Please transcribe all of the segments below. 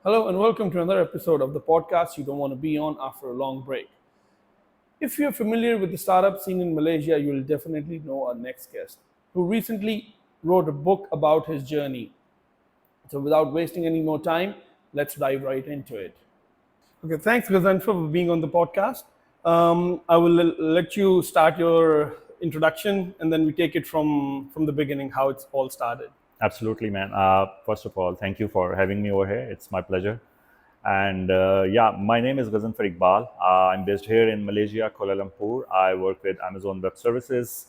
Hello and welcome to another episode of the podcast you don't want to be on after a long break. If you're familiar with the startup scene in Malaysia, you'll definitely know our next guest, who recently wrote a book about his journey. So, without wasting any more time, let's dive right into it. Okay, thanks, Ghazanfar, for being on the podcast. I will let you start your introduction and then we take it from the beginning, how it's all started. Absolutely, man. First of all, thank you for having me over here. It's my pleasure. And my name is Ghazanfar Iqbal. I'm based here in Malaysia, Kuala Lumpur. I work with Amazon Web Services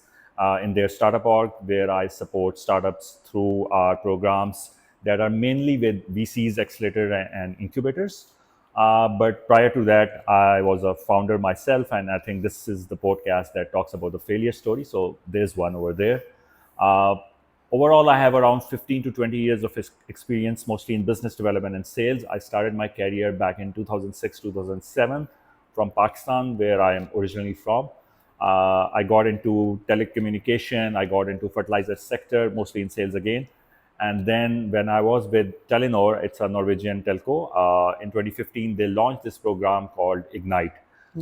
in their startup org, where I support startups through our programs that are mainly with VCs, accelerator, and incubators. But prior to that, I was a founder myself, and I think this is the podcast that talks about the failure story. So there's one over there. Uh, Overall, I have around 15 to 20 years of experience, mostly in business development and sales. I started my career back in 2006, 2007 from Pakistan, where I am originally from. I got into telecommunication, I got into fertilizer sector, mostly in sales again. And then when I was with Telenor, it's a Norwegian telco, in 2015, they launched this program called Ignite,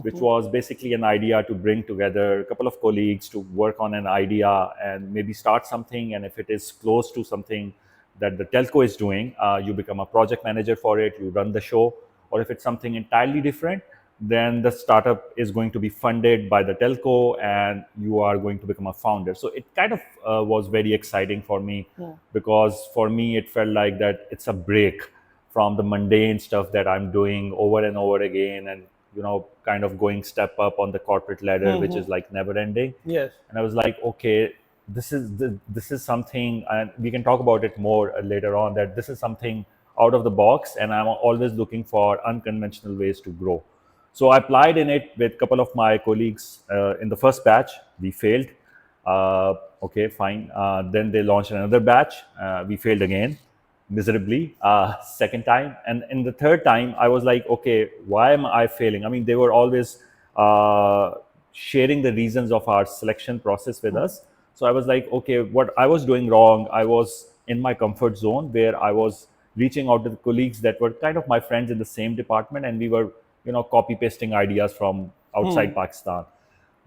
which was basically an idea to bring together a couple of colleagues to work on an idea and maybe start something. And if it is close to something that the telco is doing, you become a project manager for it, you run the show. Or if it's something entirely different, then the startup is going to be funded by the telco and you are going to become a founder. So it kind of was very exciting for me, because for me it felt like that it's a break from the mundane stuff that I'm doing over and over again, and kind of going step up on the corporate ladder, which is like never ending. Yes. And I was like, okay, this is something, and we can talk about it more later on, that this is something out of the box, and I'm always looking for unconventional ways to grow. So I applied in it with a couple of my colleagues. In the first batch, we failed. Okay, fine. Then they launched another batch. We failed again miserably, second time. And in the third time, I was like, okay, why am I failing? I mean, they were always sharing the reasons of our selection process with us. So I was like, okay, what I was doing wrong, I was in my comfort zone, where I was reaching out to the colleagues that were kind of my friends in the same department, and we were, copy pasting ideas from outside Pakistan.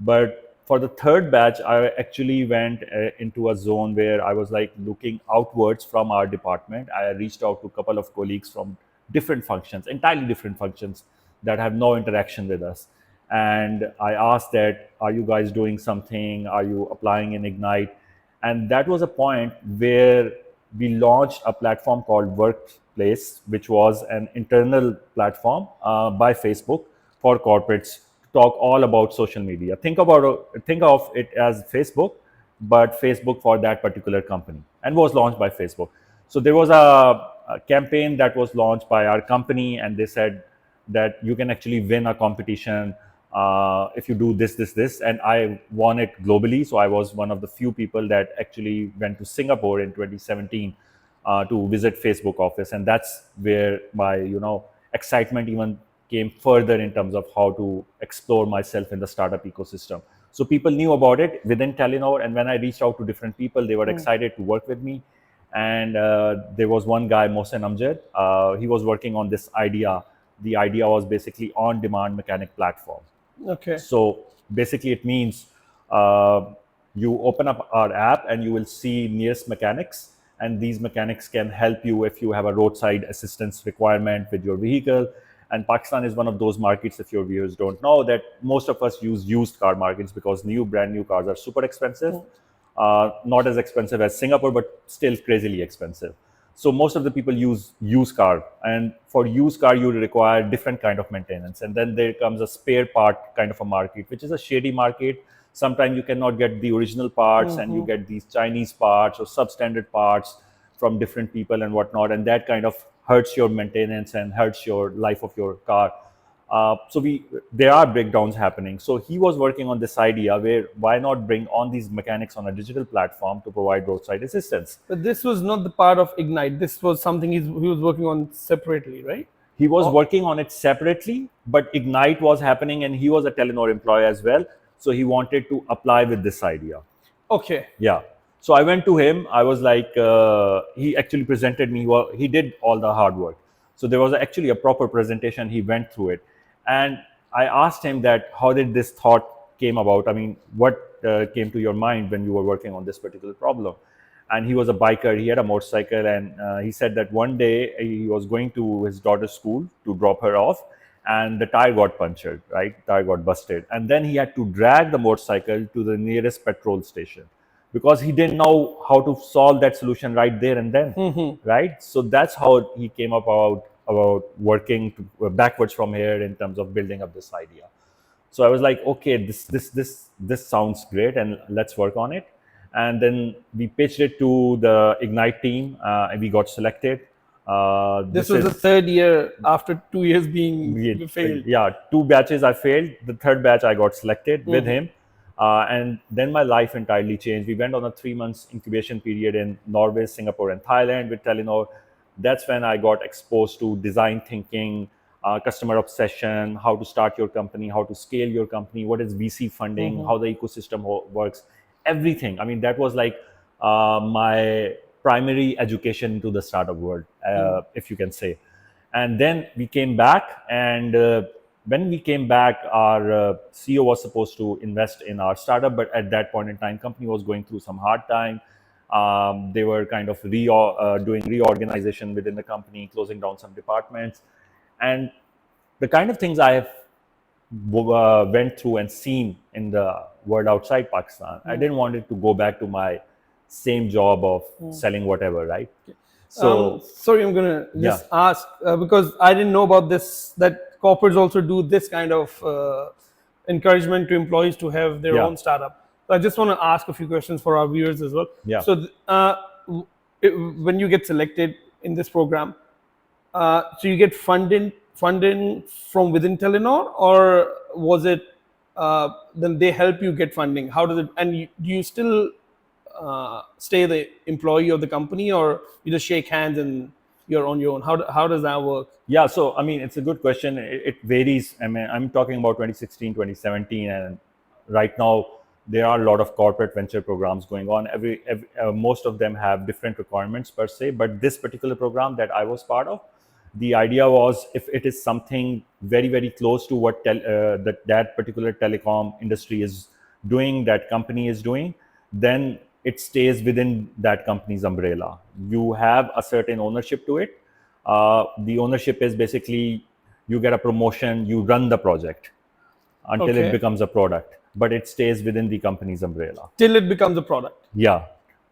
But for the third batch, I actually went into a zone where I was like looking outwards from our department. I reached out to a couple of colleagues from different functions, entirely different functions, that have no interaction with us. And I asked that, are you guys doing something? Are you applying in Ignite? And that was a point where we launched a platform called Workplace, which was an internal platform by Facebook for corporates to talk all about social media. Think of it as Facebook, but Facebook for that particular company, and was launched by Facebook. So there was a campaign that was launched by our company, and they said that you can actually win a competition if you do this, and I won it globally. So I was one of the few people that actually went to Singapore in 2017 to visit Facebook office, and that's where my excitement even came further in terms of how to explore myself in the startup ecosystem. So people knew about it within Telenor, and when I reached out to different people, they were excited to work with me. And there was one guy, Mohsen Amjad. He was working on this idea. The idea was basically on-demand mechanic platform. Okay. So basically, it means uh, you open up our app and you will see nearest mechanics, and these mechanics can help you if you have a roadside assistance requirement with your vehicle. And Pakistan is one of those markets, if your viewers don't know, that most of us use used car markets, because brand new cars are super expensive. Not as expensive as Singapore, but still crazily expensive. So most of the people use used car, and for used car you require different kind of maintenance. And then there comes a spare part kind of a market, which is a shady market. Sometimes you cannot get the original parts, and you get these Chinese parts or substandard parts from different people and whatnot, and that kind of hurts your maintenance and hurts your life of your car. So there are breakdowns happening. So he was working on this idea where, why not bring on these mechanics on a digital platform to provide roadside assistance. But this was not the part of Ignite. This was something he was working on separately, right? He was working on it separately, but Ignite was happening, and he was a Telenor employee as well. So he wanted to apply with this idea. Okay. Yeah. So I went to him. I was like, he actually presented me. He did all the hard work. So there was actually a proper presentation. He went through it, and I asked him that how did this thought came about? I mean, what came to your mind when you were working on this particular problem? And he was a biker. He had a motorcycle, and he said that one day he was going to his daughter's school to drop her off, and the tire got punctured. Right, tire got busted, and then he had to drag the motorcycle to the nearest petrol station because he didn't know how to solve that solution right there and then. Right, so that's how he came about working backwards from here in terms of building up this idea. So I was like, okay, this sounds great, and let's work on it. And then we pitched it to the Ignite team, and we got selected. This This was the is third year after 2 years being failed. yeah, two batches I failed. The third batch I got selected with him, and then my life entirely changed. We went on a 3 months incubation period in Norway, Singapore, and Thailand with Telenor. That's when I got exposed to design thinking, customer obsession, how to start your company, how to scale your company, what is VC funding, how the ecosystem works, everything. I mean, that was like my primary education into the startup world, if you can say. And then we came back, and when we came back, our CEO was supposed to invest in our startup, but at that point in time, company was going through some hard time. They were kind of doing reorganization within the company, closing down some departments, and the kind of things I have went through and seen in the world outside Pakistan. I didn't want it to go back to my same job of selling whatever, right? So Sorry, I'm gonna yeah, just ask because I didn't know about this. That corporates also do this kind of encouragement to employees to have their yeah, own startup. So I just want to ask a few questions for our viewers as well. yeah. So, when you get selected in this program, so you get funding from within Telenor, or was it then they help you get funding? How does it? And do you still stay the employee of the company, or you just shake hands and you're on your own? How does that work? Yeah, so I mean, it's a good question. It varies. I mean, I'm talking about 2016, 2017, and right now there are a lot of corporate venture programs going on. Most of them have different requirements per se, but this particular program that I was part of, the idea was if it is something very very close to what that particular telecom industry is doing, that company is doing, then it stays within that company's umbrella. You have a certain ownership to it. The ownership is basically you get a promotion, you run the project until it Okay, becomes a product, but it stays within the company's umbrella. till it becomes a product. Yeah,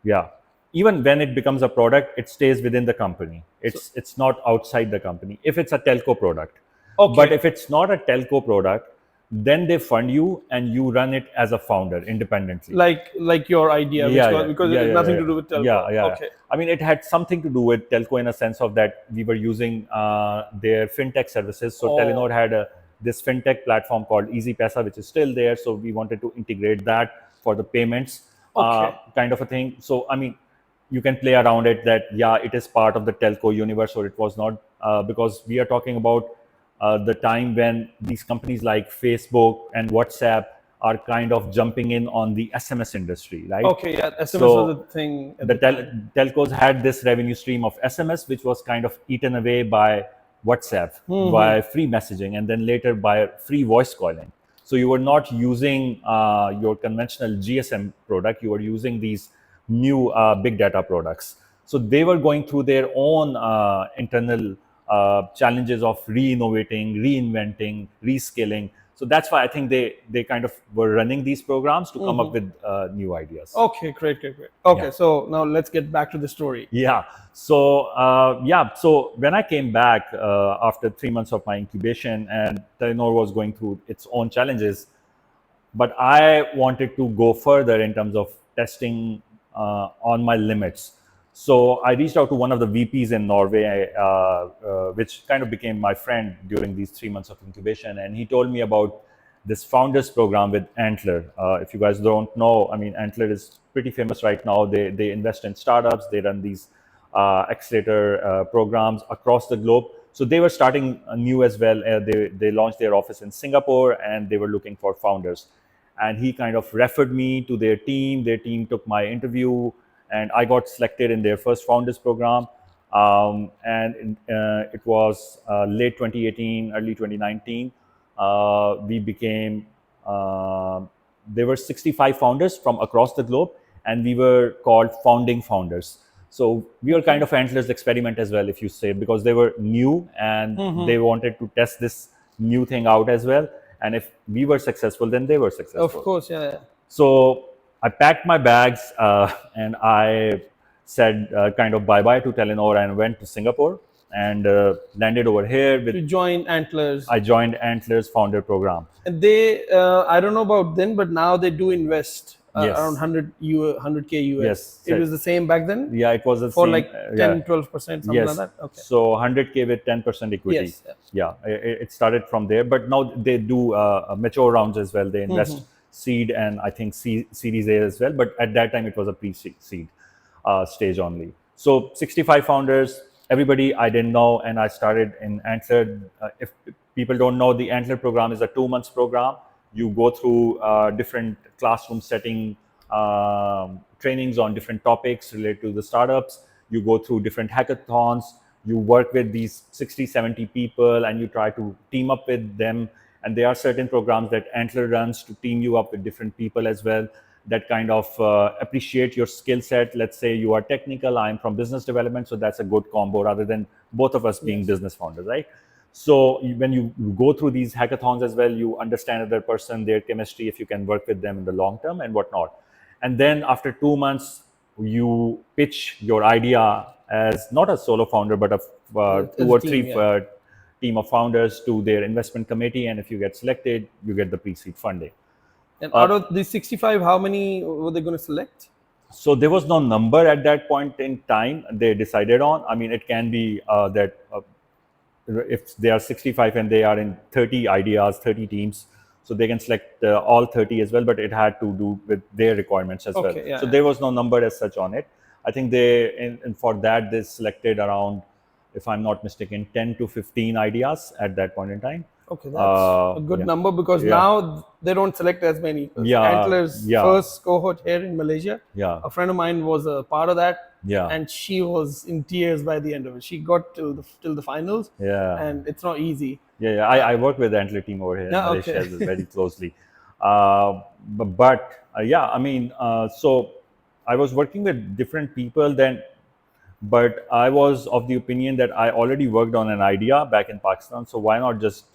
yeah. Even when it becomes a product, it stays within the company. So It's not outside the company if it's a telco product. But okay, if it's not a telco product, then they fund you and you run it as a founder independently. like your idea, which Yeah, was yeah, because it yeah, has yeah, nothing yeah, to do with yeah, telco. yeah. Okay, I mean, it had something to do with telco in a sense of that we were using their fintech services. So oh, Telenor had this fintech platform called Easy Pesa, which is still there. So we wanted to integrate that for the payments okay, kind of a thing. So I mean, you can play around it that yeah, it is part of the telco universe, or it was not, because we are talking about the time when these companies like Facebook and WhatsApp are kind of jumping in on the SMS industry, right? okay. Yeah, SMS was a So thing at the the time. telcos had this revenue stream of SMS, which was kind of eaten away by WhatsApp, by free messaging, and then later by free voice calling. So you were not using your conventional GSM product, you were using these new big data products. So they were going through their own internal challenges of re-innovating, reinventing, reskilling. So that's why I think they kind of were running these programs to come up with new ideas. Okay, great. Okay, Yeah. so now let's get back to the story. Yeah. So yeah. So when I came back after 3 months of my incubation, and Telenor was going through its own challenges, but I wanted to go further in terms of testing on my limits. So I reached out to one of the VPs in Norway, which kind of became my friend during these 3 months of incubation, and he told me about this founders program with Antler. If you guys don't know, I mean, Antler is pretty famous right now. They invest in startups. They run these accelerator programs across the globe. So they were starting new as well. They launched their office in Singapore, and they were looking for founders. And he kind of referred me to their team. Their team took my interview, and I got selected in their first founders program. And it was late 2018, early 2019. We became there were 65 founders from across the globe, and we were called founding founders. So we were kind Okay. of Antler's experiment as well, if you say, because they were new and they wanted to test this new thing out as well. And if we were successful, then they were Of successful. course, yeah. So I packed my bags and I said kind of bye bye to Telenor and went to Singapore and landed over here with. To join Antlers. I joined Antler's founder program. And they, I don't know about then, but now they do invest around Yes, 100K US. yes. It was the same back then Yeah, it was the for same. like Yeah, 10, 12%, something like yes. that. Okay. So 100K with 10% equity. Yes. Yeah. Yeah, it started from there. But now they do mature rounds as well. They invest seed and I think Series A as well. But at that time, it was a pre-seed stage only. So 65 founders, everybody I didn't know, and I started in Antler. If people don't know, the Antler program is a 2 months program. You go through different classroom setting trainings on different topics related to the startups. You go through different hackathons. You work with these 60, 70 people and you try to team up with them. And there are certain programs that Antler runs to team you up with different people as well that kind of appreciate your skill set. Let's say you are technical, I'm from business development, so that's a good combo rather than both of us being Yes. business founders, right? So when you go through these hackathons as well, you understand other person, their chemistry, if you can work with them in the long term and whatnot. And then after 2 months, you pitch your idea as not a solo founder, but a two As a or team, three yeah. team of founders to their investment committee. And if you get selected, you get the pre-seed funding. And Uh, out of the 65, how many were they going to select? so there was no number at that point in time they decided on. I mean, it can be that if they are 65 and they are in 30 ideas, 30 teams, so they can select all 30 as well, but it had to do with their requirements as well. Okay, yeah, So yeah. there was no number as such on it. I think they, and for that, they selected around, if I'm not mistaken, 10 to 15 ideas at that point in time. Okay, that's a good Yeah. number because Yeah. now they don't select as many. Because Yeah. Antler's Yeah. first cohort here in Malaysia, Yeah. a friend of mine was a part of that, Yeah. and she was in tears by the end of it. She got till the finals, Yeah. and it's not easy. Yeah, yeah. I work with the Antler team over here in Yeah, Malaysia okay. very closely. But yeah, I mean, so I was working with different people then, but I was of the opinion that I already worked on an idea back in Pakistan, so why not just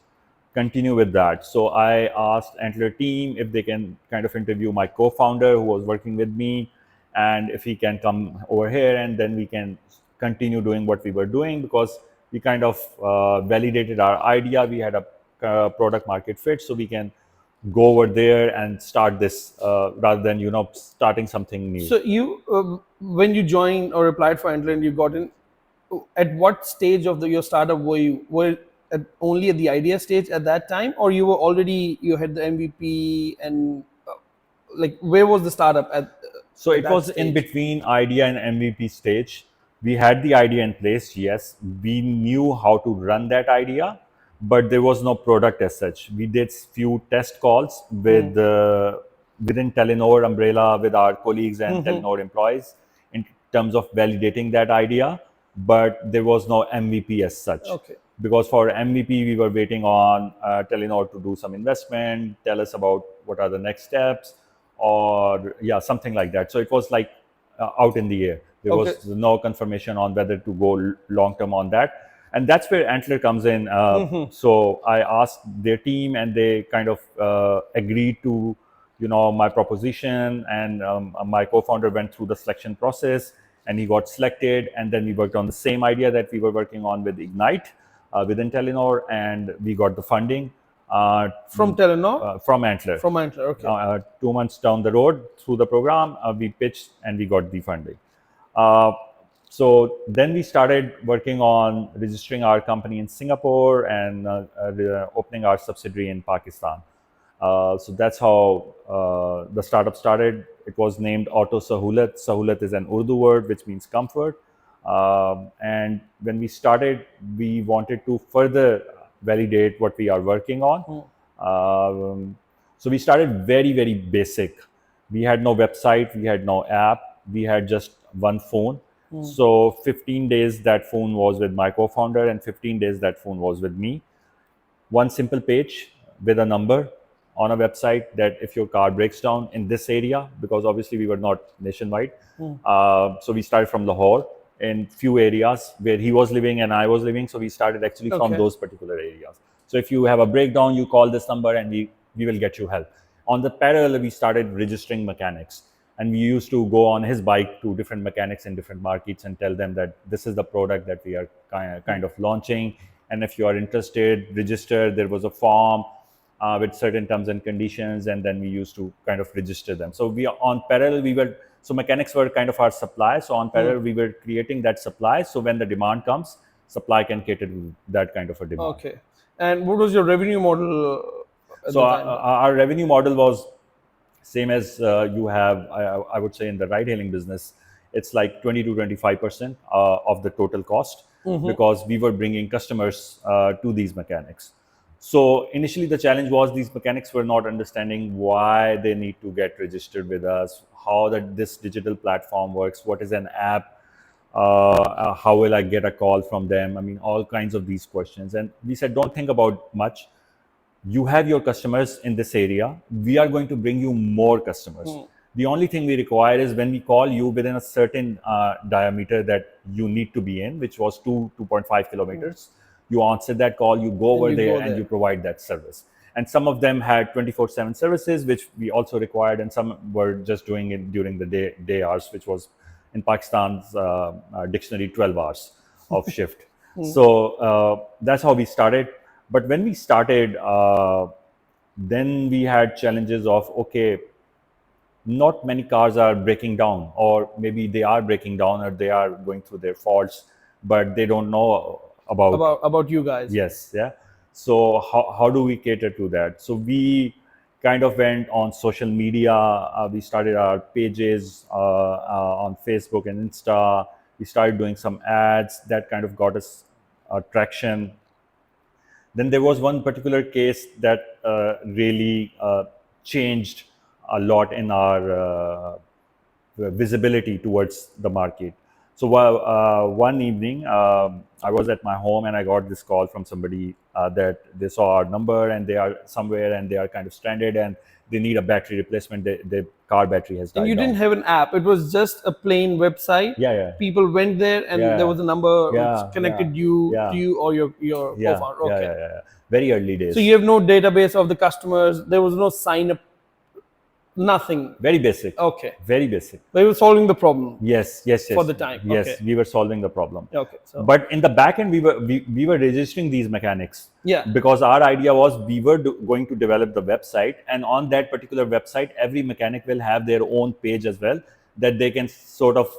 continue with that? So I asked Antler team if they can kind of interview my co-founder who was working with me, and if he can come over here, and then we can continue doing what we were doing because we kind of validated our idea. We had a product market fit, so we can go over there and start this rather than starting something new. So you, when you joined or applied for Antler and you got in, at what stage of your startup were you? Were only at the idea stage at that time, or you were already you had the MVP and like where was the startup So at it that was in stage? between idea and MVP stage. We had the idea in place, yes. We knew how to run that idea, but there was no product as such. We did few test calls with within Telenor umbrella with our colleagues and Telenor employees in terms of validating that idea, but there was no MVP as such. Okay. Because for MVP, we were waiting on Telenor to do some investment, tell us about what are the next steps, or yeah, something like that. So it was like out in the air. There Okay. was no confirmation on whether to go long term on that, and that's where Antler comes in. So I asked their team, and they kind of agreed to my proposition, and my co-founder went through the selection process, and he got selected, and then we worked on the same idea that we were working on with Ignite within Telenor, and we got the funding From Telenor? from Antler. From Antler, okay. 2 months down the road through the program, we pitched and we got the funding. Uh, so then we started working on registering our company in Singapore and opening our subsidiary in Pakistan. So that's how the startup started. It was named Auto Sahulat. Sahulat is an Urdu word which means comfort. And when we started, we wanted to further validate what we are working on. So we started very, very basic. We had no website, we had no app, we had just one phone. So 15 days that phone was with my co-founder, and 15 days that phone was with me. One simple page with a number on a website that if your car breaks down in this area, because obviously we were not nationwide, so we started from Lahore in few areas where he was living and I was living. So we started actually from Okay. those particular areas. So if you have a breakdown, you call this number and we will get you help. On the parallel, we started registering mechanics, and we used to go on his bike to different mechanics in different markets and tell them that this is the product that we are kind of launching, and if you are interested, register. There was a form with certain terms and conditions, and then we used to kind of register them. So we are on parallel, so mechanics were kind of our supply. So on parallel, we were creating that supply, so when the demand comes, supply can cater to that kind of a demand. Okay. And what was your revenue model at So the time? our revenue model was same as you have, I would say, in the ride hailing business. It's like 20 to 25% of the total cost, because we were bringing customers to these mechanics. So initially the challenge was these mechanics were not understanding why they need to get registered with us, how this digital platform works, what is an app, how will I get a call from them? I mean, all kinds of these questions. And we said, don't think about much. You have your customers in this area. We are going to bring you more customers. The only thing we require is when we call you within a certain diameter that you need to be in, which was 2.5 kilometers, you answer that call, you go And over you there go and there. you provide that service. And some of them had 24/7 services, which we also required, and some were just doing it during the day hours, which was in Pakistan's dictionary 12 hours of shift. So that's how we started. But when we started, then we had challenges of, okay, not many cars are breaking down, or maybe they are breaking down or they are going through their faults, but they don't know about. About you guys. Yes, yeah. So how do we cater to that? So we kind of went on social media. We started our pages on Facebook and Insta. We started doing some ads that kind of got us traction. Then there was one particular case that really changed a lot in our visibility towards the market. So one evening, I was at my home and I got this call from somebody that they saw our number and they are somewhere and they are kind of stranded and they need a battery replacement. Their car battery has And you died didn't down. have an app. It was just a plain website. Yeah, yeah, People went there, and there yeah, was a number which yeah, yeah, connected you to yeah, you or your yeah, co-founder. yeah, Okay. yeah, yeah. Very early So days. you have no database of the customers. There was no sign up. Nothing. Very basic. Okay. Very basic. They were solving the problem Yes, yes, for yes, the time. Okay. yes. We were solving the problem, Okay. So but in the back end, we were registering these mechanics, yeah. because our idea was we were going to develop the website, and on that particular website, every mechanic will have their own page as well, that they can sort of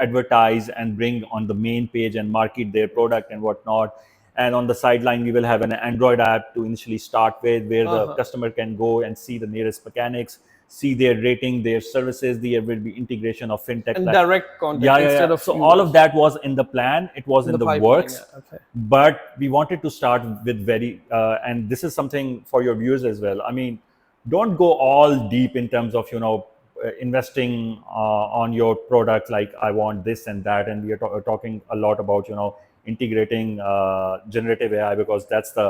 advertise and bring on the main page and market their product and whatnot. And on the sideline, we will have an Android app to initially start with, where the customer can go and see the nearest mechanics, see their rating, their services. There will be integration of fintech And platform. direct contact Yeah, yeah, instead yeah. of So you all of guys that was in the plan. It was in in the the pipeline. works, Yeah. Okay. but we wanted to start with and this is something for your viewers as well. I mean, don't go all deep in terms of investing on your product, like I want this and that. And we are talking a lot about integrating generative AI, because that's the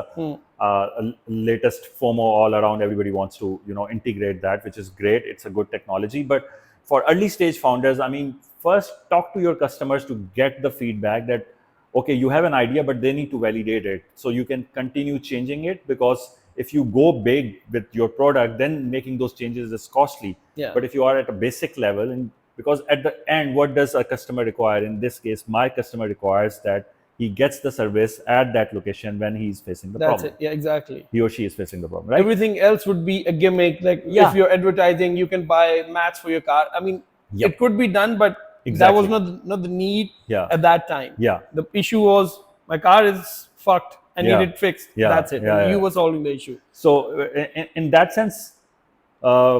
latest FOMO all around. Everybody wants to integrate that, which is great. It's a good technology, but for early stage founders, I mean, first talk to your customers to get the feedback that, okay, you have an idea, but they need to validate it so you can continue changing it. Because if you go big with your product, then making those changes is costly. Yeah. But if you are at a basic level, and because at the end, what does a customer require? In this case, my customer requires that he gets the service at that location when he's facing the That's problem. it. Yeah. Exactly. He or she is facing the problem, right? Everything else would be a gimmick. Like Yeah. if you're advertising, you can buy mats for your car. I mean, Yep. it could be done, but that was Exactly. not the need Yeah. at that time. Yeah. The issue was my car is fucked. I need Yeah. it fixed. Yeah. That's it. Yeah, And yeah. you were solving the issue. So in that sense, uh,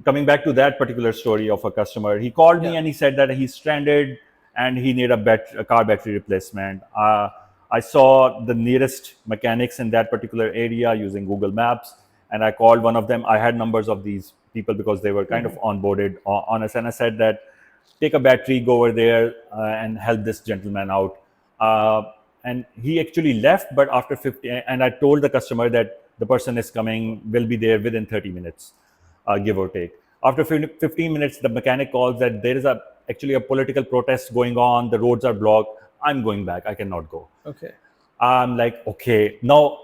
coming back to that particular story of a customer, he called me Yeah. and he said that he's stranded and he need a car battery replacement. I saw the nearest mechanics in that particular area using Google Maps, and I called one of them. I had numbers of these people because they were kind of onboarded on us, and I said that take a battery, go over there and help this gentleman out. And he actually left, but after 50, and I told the customer that the person is coming, will be there within 30 minutes, give or take. After 15 minutes, the mechanic calls that there is actually a political protest going on, the roads are blocked. I'm going back, I cannot go. Okay. I'm like, okay, now,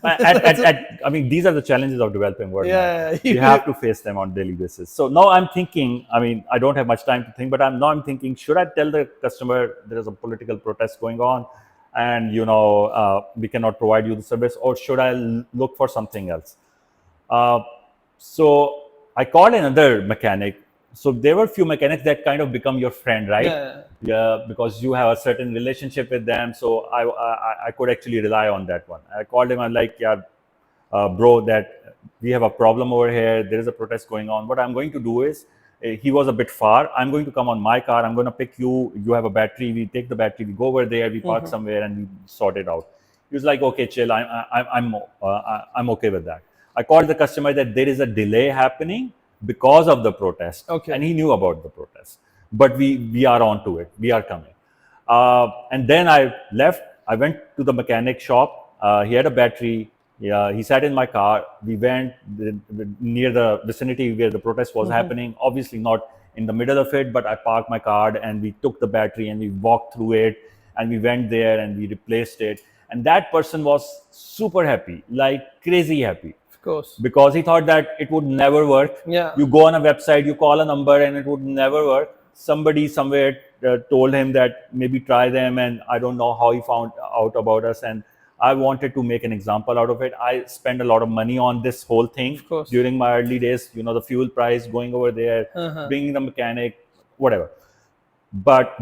I mean, these are the challenges of developing world, man. Yeah. You have to face them on daily basis. So now I'm thinking, I mean, I don't have much time to think, but I'm thinking, should I tell the customer there is a political protest going on, and we cannot provide you the service, or should I look for something else? Uh, so I called another mechanic. So there were few mechanics that kind of become your friend, right? Yeah. Yeah, because you have a certain relationship with them. So I could actually rely on that one. I called him. I'm like, yeah, bro, that we have a problem over here. There is a protest going on. What I'm going to do is, he was a bit far. I'm going to come on my car. I'm going to pick you. You have a battery. We take the battery. We go over there. We park somewhere and we sort it out. He was like, okay, chill. I'm okay with that. I called the customer that there is a delay happening because of the protest, Okay. and he knew about the protest. But we are on to it. We are coming. And then I left. I went to the mechanic shop. He had a battery. Yeah, he sat in my car. We went near the vicinity where the protest was happening. Obviously not in the middle of it, but I parked my car and we took the battery and we walked through it, and we went there and we replaced it. And that person was super happy, like crazy happy, Of course. because he thought that it would never work. Yeah. You go on a website, you call a number, and it would never work. Somebody somewhere told him that maybe try them, and I don't know how he found out about us. And I wanted to make an example out of it. I spent a lot of money on this whole thing Of course. during my early days. The fuel price, going over there, bringing the mechanic, whatever. But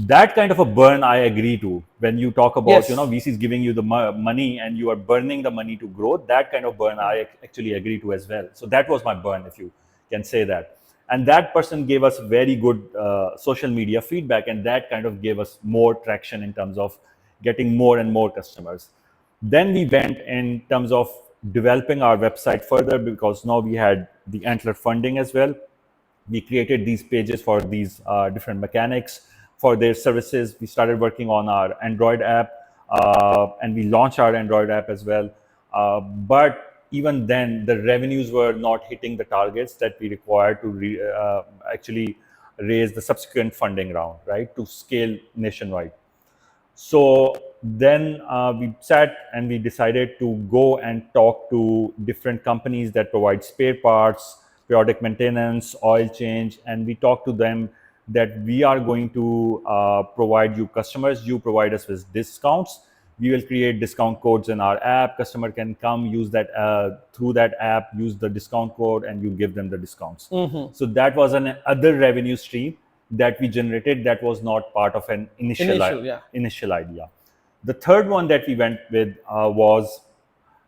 that kind of a burn I agree to. When you talk about Yes. VCs giving you the money and you are burning the money to grow, that kind of burn I actually agree to as well. So that was my burn, if you can say that. And that person gave us very good social media feedback, and that kind of gave us more traction in terms of getting more and more customers. Then we went in terms of developing our website further, because now we had the Antler funding as well. We created these pages for these different mechanics for their services. We started working on our Android app, and we launched our Android app as well. But even then, the revenues were not hitting the targets that we required to actually raise the subsequent funding round, right, to scale nationwide. So then we sat and we decided to go and talk to different companies that provide spare parts, periodic maintenance, oil change, and we talked to them that we are going to provide you customers, you provide us with discounts. We will create discount codes in our app. Customer can come use that through that app, use the discount code, and you give them the discounts. So that was an other revenue stream that we generated that was not part of an initial idea. The third one that we went with was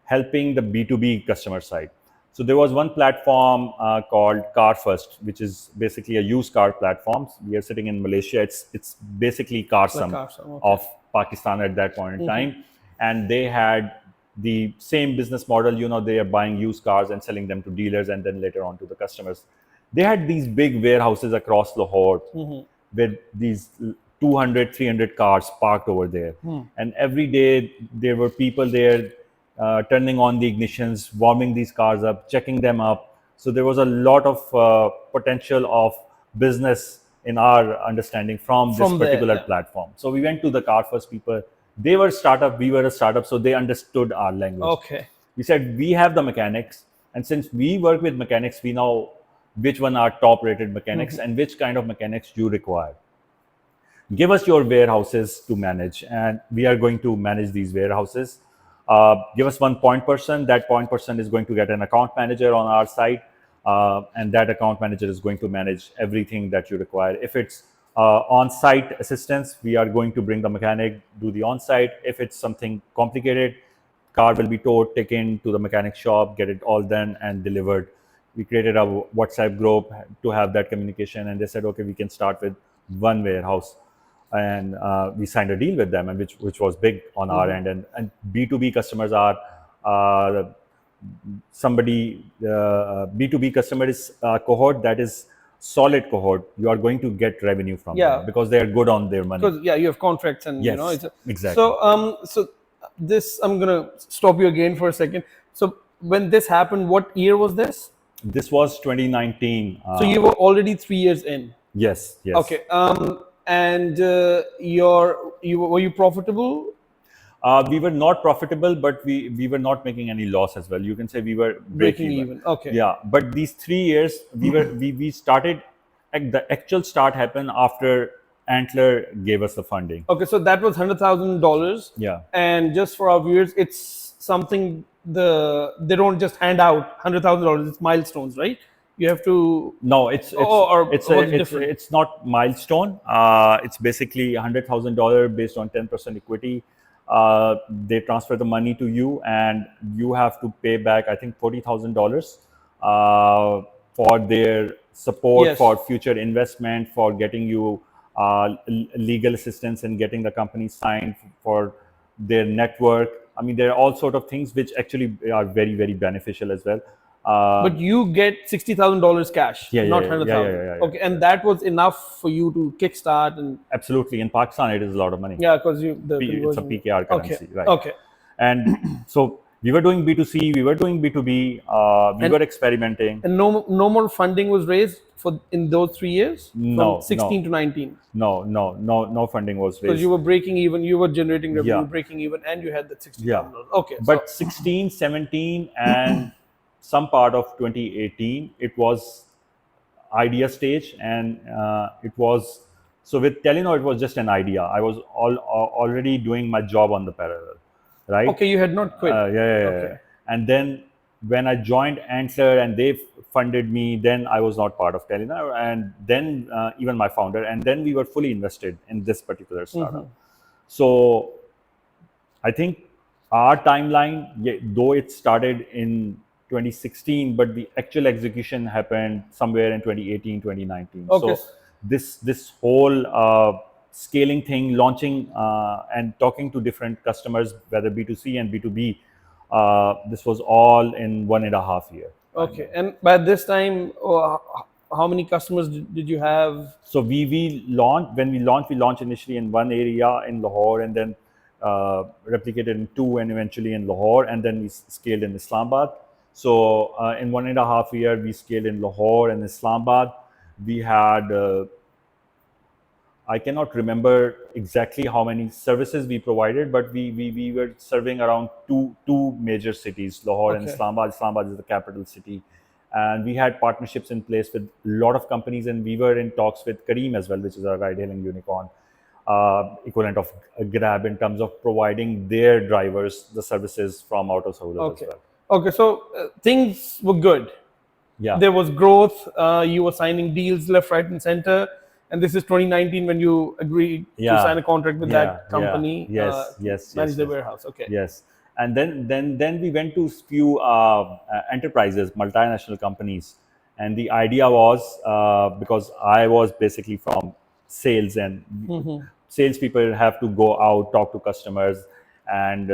helping the B2B customer side. So there was one platform called Car First, which is basically a used car platform. We are sitting in Malaysia. It's basically Carsome of Pakistan at that point in time, and they had the same business model. They are buying used cars and selling them to dealers, and then later on to the customers. They had these big warehouses across Lahore with these 200, 300 cars parked over there. And every day there were people there turning on the ignitions, warming these cars up, checking them up. So there was a lot of potential of business in our understanding from this particular platform. So we went to the Car First people. They were startup, we were a startup, so they understood our language. Okay. We said, we have the mechanics, and since we work with mechanics, we know which one are top rated mechanics and which kind of mechanics you require. Give us your warehouses to manage, and we are going to manage these warehouses. Give us one point person. That point person is going to get an account manager on our site, and that account manager is going to manage everything that you require. If it's on-site assistance, we are going to bring the mechanic, do the on-site. If it's something complicated, car will be towed, taken to the mechanic shop, get it all done and delivered. We created a WhatsApp group to have that communication, and they said, okay, we can start with one warehouse. And we signed a deal with them, and which was big on our end. And B2B customers are B2B customer is a cohort that is solid cohort, you are going to get revenue from Yeah. them because they are good on their money. Because you have contracts and Yes, it's exactly. so this, I'm gonna stop you again for a second. So when this happened, what year was this? This was 2019. So you were already 3 years in. Yes, yes. Okay. And were you profitable? We were not profitable, but we were not making any loss as well. You can say we were break Breaking even. even. Okay. Yeah, but these 3 years we started. The actual start happened after Antler gave us the funding. Okay, so that was $100,000. Yeah. And just for our viewers, it's something they don't just hand out $100,000. It's milestones, right? You have to. No, Or was it it's different? it's not milestone. It's basically $100,000 based on 10% equity. They transfer the money to you, and you have to pay back, I think, $40,000 for their support, Yes. for future investment, for getting you legal assistance and getting the company signed for their network. I mean, there are all sort of things which actually are very, very beneficial as well. But you get $60,000 cash, Yeah, not yeah, yeah, hundred yeah, yeah, thousand. yeah, yeah. Okay, and that was enough for you to kickstart and Absolutely. In Pakistan, it is a lot of money. yeah, because the It's a conversion. PKR Okay, currency, right? okay. And so we were doing B2C, we were doing B2B, we And were experimenting. and no more funding was raised for in those 3 years from No, 16 to 19 no funding was because you raised. were breaking even, you were generating revenue, Yeah, breaking even, and you had that yeah. $60,000. Okay, so But 16, 17, and some part of 2018, it was idea stage, and it was so with Telenor, it was just an idea. I was already doing my job on the parallel, right? okay, you had not quit. Yeah, yeah, yeah, Okay. yeah. And then when I joined Antler and they funded me, then I was not part of Telenor, and then even my founder, and then we were fully invested in this particular startup. So I think our timeline, yeah, though it started in 2016, but the actual execution happened somewhere in 2018, 2019. Okay. So this whole scaling thing, launching and talking to different customers, whether B2C and B2B, this was all in 1.5 year. Okay, and by this time, how many customers did you have? So we launched when we launched initially in one area in Lahore, and then replicated in two, and eventually in Lahore, and then we scaled in Islamabad. So in 1.5 year, we scaled in Lahore and Islamabad. We had I cannot remember exactly how many services we provided, but we were serving around two major cities, Lahore and Okay. Islamabad. Islamabad is the capital city. And we had partnerships in place with a lot of companies, and we were in talks with Kareem as well, which is a ride-hailing unicorn, equivalent of Grab, in terms of providing their drivers the services from Auto Sahulat as Okay. well. Okay, so things were good. Yeah. There was growth. You were signing deals left, right, and center. And this is 2019 when you agreed to sign a contract with that company Yes, to yes, manage yes, the yes. warehouse. Okay. Yes, and then we went to few enterprises, multinational companies, and the idea was because I was basically from sales, and salespeople have to go out, talk to customers, and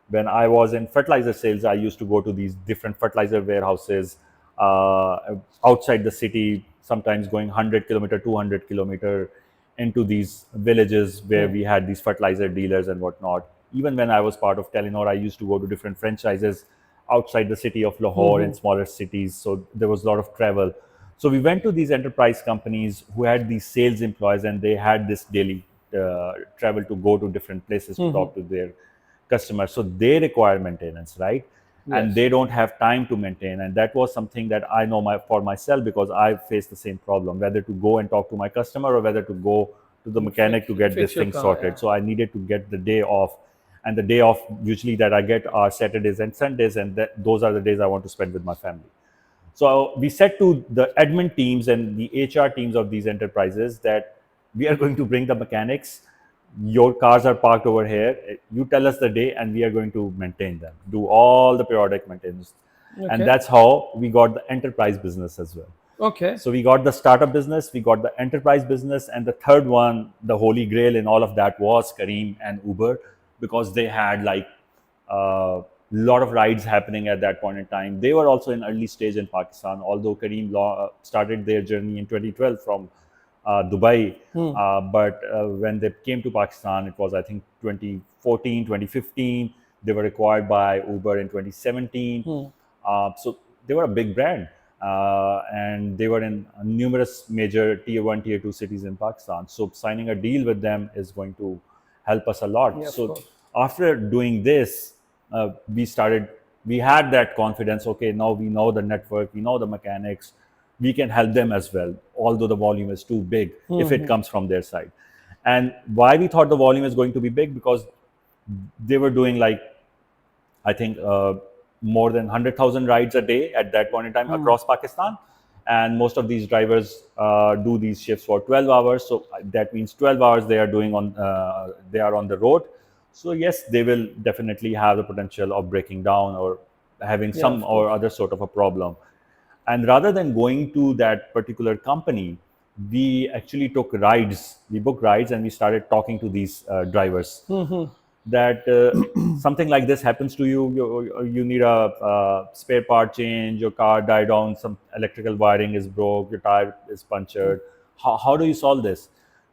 when I was in fertilizer sales, I used to go to these different fertilizer warehouses outside the city, sometimes going 100 kilometer, 200 kilometer into these villages where we had these fertilizer dealers and whatnot. Even when I was part of Telenor, I used to go to different franchises outside the city of Lahore in smaller cities. So there was a lot of travel. So we went to these enterprise companies who had these sales employees, and they had this daily travel to go to different places to talk to their customers. So they require maintenance, right? And Yes. they don't have time to maintain. And that was something that I know for myself, because I faced the same problem, whether to go and talk to my customer or whether to go to the mechanic to get Fix this your thing car, sorted. yeah. So I needed to get the day off. And the day off usually that I get are Saturdays and Sundays, and those are the days I want to spend with my family. So we said to the admin teams and the HR teams of these enterprises that we are going to bring the mechanics. Your cars are parked over here. You tell us the day, and we are going to maintain them, do all the periodic maintenance. And Okay. that's how we got the enterprise business as well. Okay. So we got the startup business, we got the enterprise business, and the third one, the holy grail in all of that, was Kareem and Uber, because they had like lot of rides happening at that point in time. They were also in early stage in Pakistan, although Kareem started their journey in 2012 from Dubai. But when they came to Pakistan, it was, I think, 2014, 2015. They were acquired by Uber in 2017. So they were a big brand. And they were in numerous major tier 1, tier 2 cities in Pakistan. So signing a deal with them is going to help us a lot. Yeah, of So course. after doing this, we had that confidence. Okay, now we know the network, we know the mechanics, we can help them as well, although the volume is too big if it comes from their side. And why we thought the volume is going to be big? Because they were doing, like, I think, more than 100,000 rides a day at that point in time across Pakistan. And most of these drivers do these shifts for 12 hours. So that means 12 hours they are on the road. So yes, they will definitely have the potential of breaking down or having Yeah, some of or course. other sort of a problem. And rather than going to that particular company, we actually took rides. We booked rides and we started talking to these drivers that something like this happens to you. You need a spare part change, your car died down, some electrical wiring is broke, your tire is punctured. How do you solve this?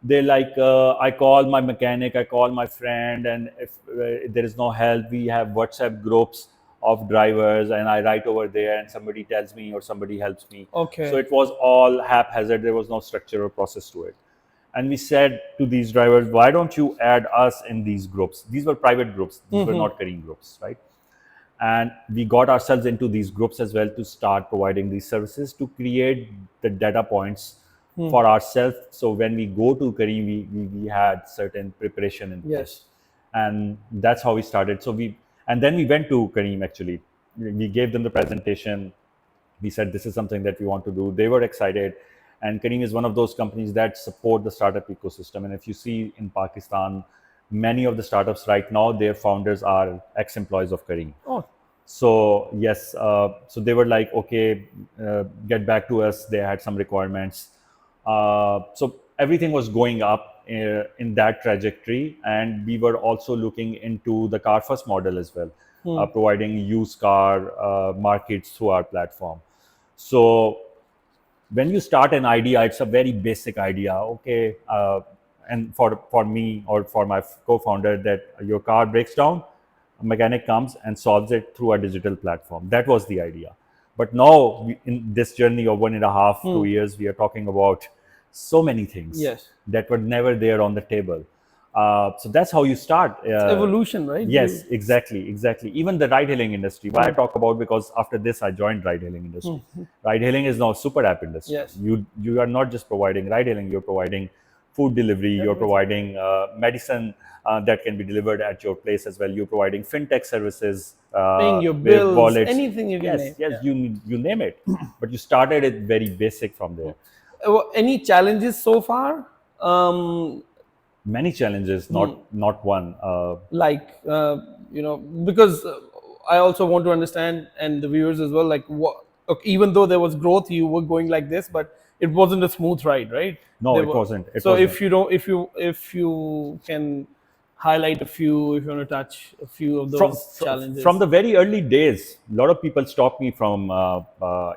They're like, I call my mechanic, I call my friend, and if there is no help, we have WhatsApp groups of drivers, and I write over there and somebody tells me or somebody helps me. So Okay. it was all haphazard, there was no structure or process to it. And we said to these drivers, why don't you add us in these groups? These were private groups, these were not Kareem groups, right? And we got ourselves into these groups as well to start providing these services, to create the data points for ourselves. So when we go to Kareem, we had certain preparation in place. Yes. And that's how we started. And then we went to Kareem, actually. We gave them the presentation. We said this is something that we want to do. They were excited. And Kareem is one of those companies that support the startup ecosystem. And if you see in Pakistan, many of the startups right now, their founders are ex-employees of Kareem. Oh, So yes, so they were like, okay, get back to us. They had some requirements. So everything was going up in that trajectory, and we were also looking into the car first model as well, providing used car markets through our platform. So when you start an idea, it's a very basic idea. Okay, and for me or for my co-founder, that your car breaks down, a mechanic comes and solves it through a digital platform. That was the idea. But now, in this journey of 1.5, 2 years, we are talking about so many things yes. that were never there on the table. So that's how you start. It's evolution, right? Yes, exactly, exactly. Even the ride-hailing industry. Why I talk about, because after this I joined ride-hailing industry. Ride-hailing is now super app industry. Yes. You are not just providing ride-hailing. You're providing food delivery. You're Everything. providing medicine that can be delivered at your place as well. You're providing fintech services Paying your with bills, wallets. anything you can Yes, name. yes. Yeah. You name it. But you started it very basic from there. Any challenges so far? Um, Many challenges, not one. like because I also want to understand, and the viewers as well, like what, okay, even though there was growth, you were going like this, but it wasn't a smooth ride, right? No, There it were, wasn't. It so wasn't. if you don't, if you can highlight a few, if you want to touch a few of from, those from challenges. the very early days, a lot of people stopped me from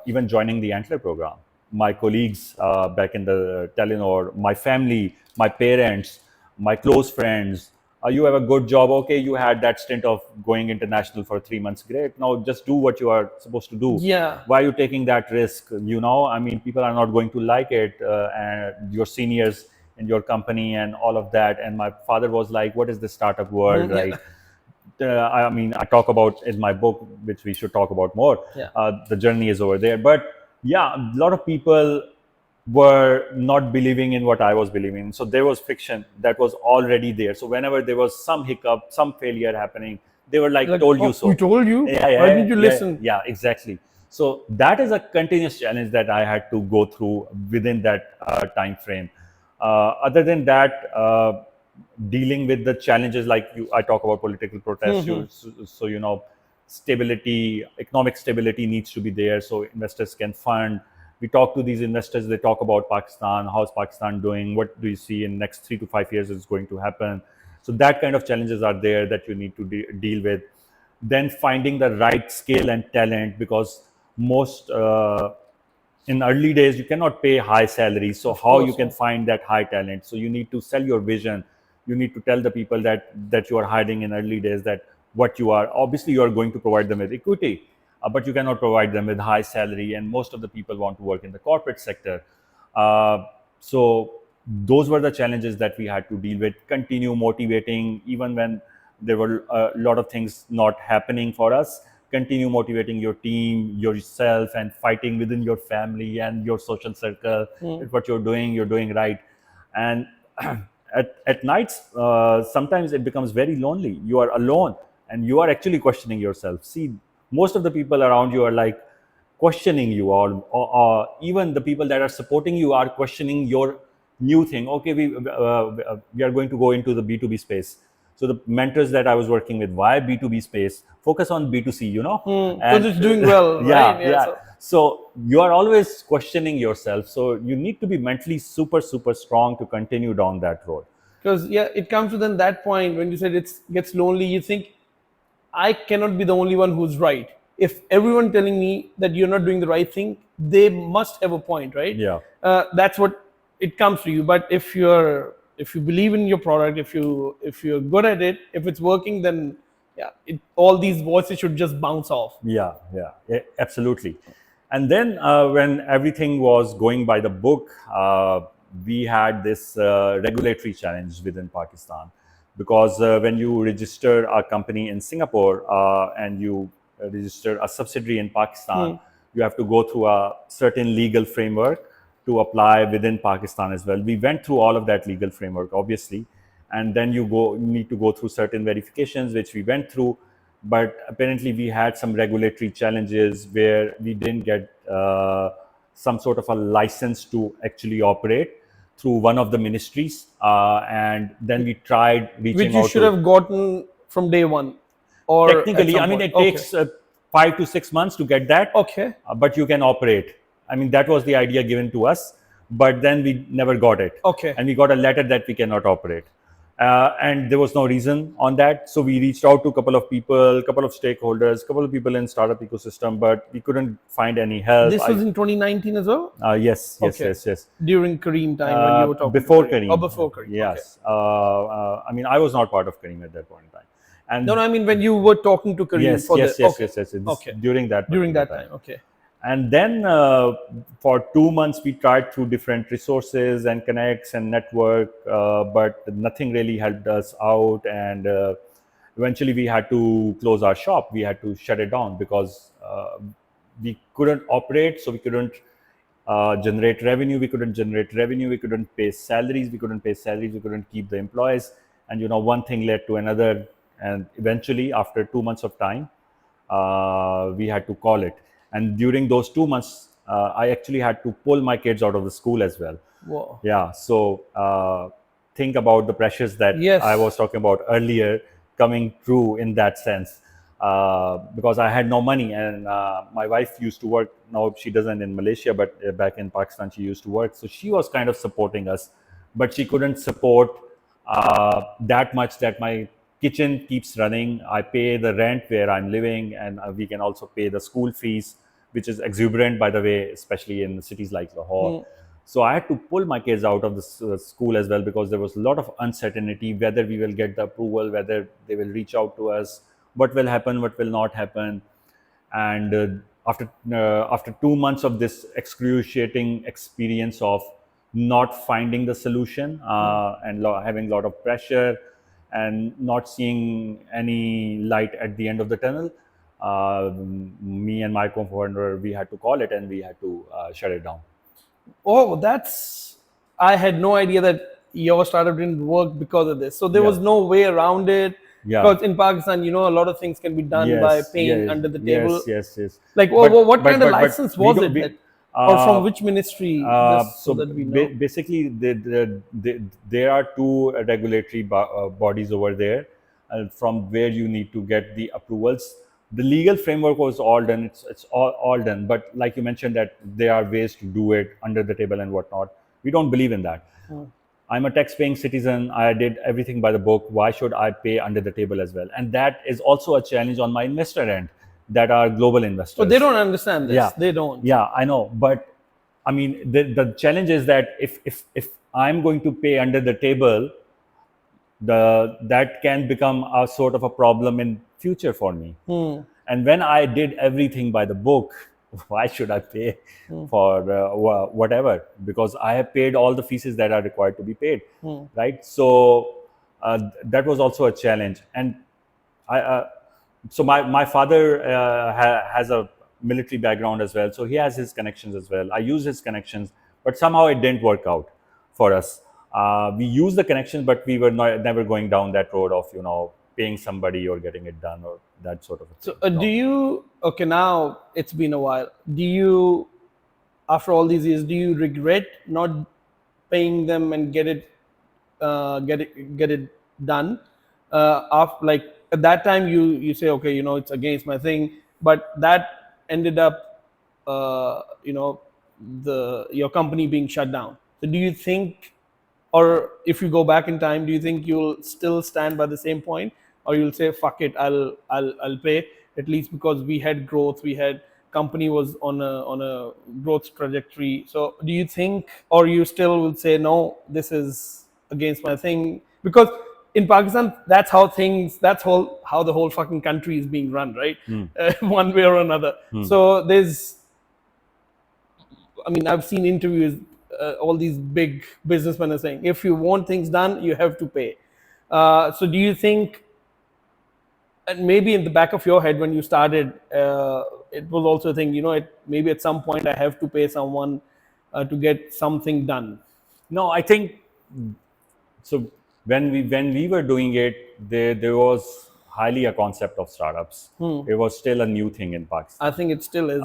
even joining the Antler program. My colleagues back in the Telenor, my family, my parents, my close friends. You have a good job. Okay, you had that stint of going international for 3 months. Great. Now just do what you are supposed to do. Yeah. Why are you taking that risk? I mean, people are not going to like it. And your seniors in your company and all of that. And my father was like, what is the startup world, Yeah. right? I mean, I talk about in my book, which we should talk about more. Yeah. The journey is over there. But yeah, a lot of people were not believing in what I was believing in. So there was friction that was already there. So whenever there was some hiccup, some failure happening, they were like, Like, told you oh, we so. told you. Yeah, Why yeah, didn't you yeah, listen? yeah, exactly. So that is a continuous challenge that I had to go through within that time frame. Other than that, dealing with the challenges, like I talk about political protests. So stability, economic stability needs to be there, so investors can fund. We talk to these investors. They talk about Pakistan. How's Pakistan doing? What do you see in next 3 to 5 years is going to happen? So that kind of challenges are there that you need to deal with. then finding the right skill and talent, because most in early days you cannot pay high salaries, so Of how you course. can find that high talent? So you need to sell your vision. You need to tell the people that you are hiring in early days that what you are. Obviously you are going to provide them with equity, but you cannot provide them with high salary, and most of the people want to work in the corporate sector. So those were the challenges that we had to deal with. Continue motivating even when there were a lot of things not happening for us. Continue motivating your team, yourself, and fighting within your family and your social circle that what you're doing right. And at nights, sometimes it becomes very lonely. You are alone and you are actually questioning yourself. See, most of the people around you are like questioning you, or even the people that are supporting you are questioning your new thing. Okay, we are going to go into the B2B space. So the mentors that I was working with, why B2B space? Focus on B2C, Because and it's doing well, right? yeah, Yeah. yeah. So, So you are always questioning yourself. So you need to be mentally super, super strong to continue down that road. because yeah, it comes to then that point when you said it gets lonely. You think I cannot be the only one who's right. If everyone telling me that you're not doing the right thing, they must have a point, right? Yeah. That's what it comes to you. But if you believe in your product, if you're good at it, if it's working, then yeah, all these voices should just bounce off. Yeah, absolutely. And then when everything was going by the book, we had this regulatory challenge within Pakistan, because when you register a company in Singapore and you register a subsidiary in Pakistan, you have to go through a certain legal framework to apply within Pakistan as well. We went through all of that legal framework, obviously, and then you need to go through certain verifications, which we went through. But apparently, we had some regulatory challenges where we didn't get some sort of a license to actually operate through one of the ministries, and then we tried Which reaching you out should to. have gotten from day one or at Technically, some I mean, point. it Okay. takes 5 to 6 months to get that, Okay. but you can operate. I mean, that was the idea given to us, but then we never got it. Okay. And we got a letter that we cannot operate. And there was no reason on that. So we reached out to a couple of people, a couple of stakeholders, a couple of people in startup ecosystem, but we couldn't find any help. This was in 2019 as well? Yes, yes, Okay. yes, yes. During Kareem time when you were talking to Before Kareem. Or Kareem, before Kareem. Okay. yes. I mean, I was not part of Kareem at that point in time. And No, no, I mean when you were talking to Kareem yes, for yes, the yes, okay. yes, yes. Okay. During that During particular that time. Okay. And then for 2 months, we tried through different resources and connects and network, but nothing really helped us out. And eventually, we had to close our shop. We had to shut it down because we couldn't operate, so we couldn't generate revenue. We couldn't generate revenue. We couldn't pay salaries. We couldn't pay salaries. We couldn't keep the employees. And one thing led to another. And eventually, after 2 months of time, we had to call it. And during those 2 months, I actually had to pull my kids out of the school as well. Wow. Yeah. So think about the pressures that I Yes. was talking about earlier coming true in that sense. Because I had no money, and my wife used to work. Now she doesn't in Malaysia, but back in Pakistan she used to work. So she was kind of supporting us, but she couldn't support that much that my kitchen keeps running. I pay the rent where I'm living, and we can also pay the school fees, which is exuberant, by the way, especially in cities like Lahore. So I had to pull my kids out of the school as well, because there was a lot of uncertainty whether we will get the approval, whether they will reach out to us, what will happen, what will not happen. And after 2 months of this excruciating experience of not finding the solution, and having a lot of pressure and not seeing any light at the end of the tunnel, me and my co-founder, we had to call it, and we had to shut it down. Oh, that's. I had no idea that your startup didn't work because of this. So there was Yeah. no way around it. Yeah. Because in Pakistan, a lot of things can be done by Yes, paying yes, under the table. yes, yes, yes. Like, what kind of license We was don't. it that, or from which ministry? Just so So that we know. basically, there are two regulatory bodies over there, from where you need to get the approvals. The legal framework was all done. It's all done. But like you mentioned, that there are ways to do it under the table and whatnot. We don't believe in that. I'm a tax-paying citizen. I did everything by the book. Why should I pay under the table as well? And that is also a challenge on my investor end, that are global But they investors. don't understand this. Yeah, They don't. yeah, I know. But I mean, the challenge is that if I'm going to pay under the table, that can become a sort of a problem in future for me. And when I did everything by the book, why should I pay for whatever? Because I have paid all the fees that are required to be paid, right? So that was also a challenge. And I so my father has a military background as well, so he has his connections as well. I use his connections, but somehow it didn't work out for us. We used the connections, but we were never going down that road of paying somebody or getting it done or that sort of a So thing. do No. you? Okay, now it's been a while. Do you, after all these years, do you regret not paying them and get it done? After, like, at that time, you say, okay, it's against my thing, but that ended up, the your company being shut down. So do you think, or if you go back in time, do you think you'll still stand by the same point, or you'll say, fuck it, I'll pay, at least because we had growth, we had company was on a growth trajectory. So do you think, or you still will say, no, this is against my thing? Because in Pakistan, that's how the whole fucking country is being run, right? One way or another. So there's, I mean, I've seen interviews. All these big businessmen are saying, if you want things done, you have to pay. So, do you think, and maybe in the back of your head when you started, it was also a thing, maybe at some point I have to pay someone to get something done? No, I think so. When we were doing it, there was highly a concept of startups. It was still a new thing in I Pakistan. think it still is.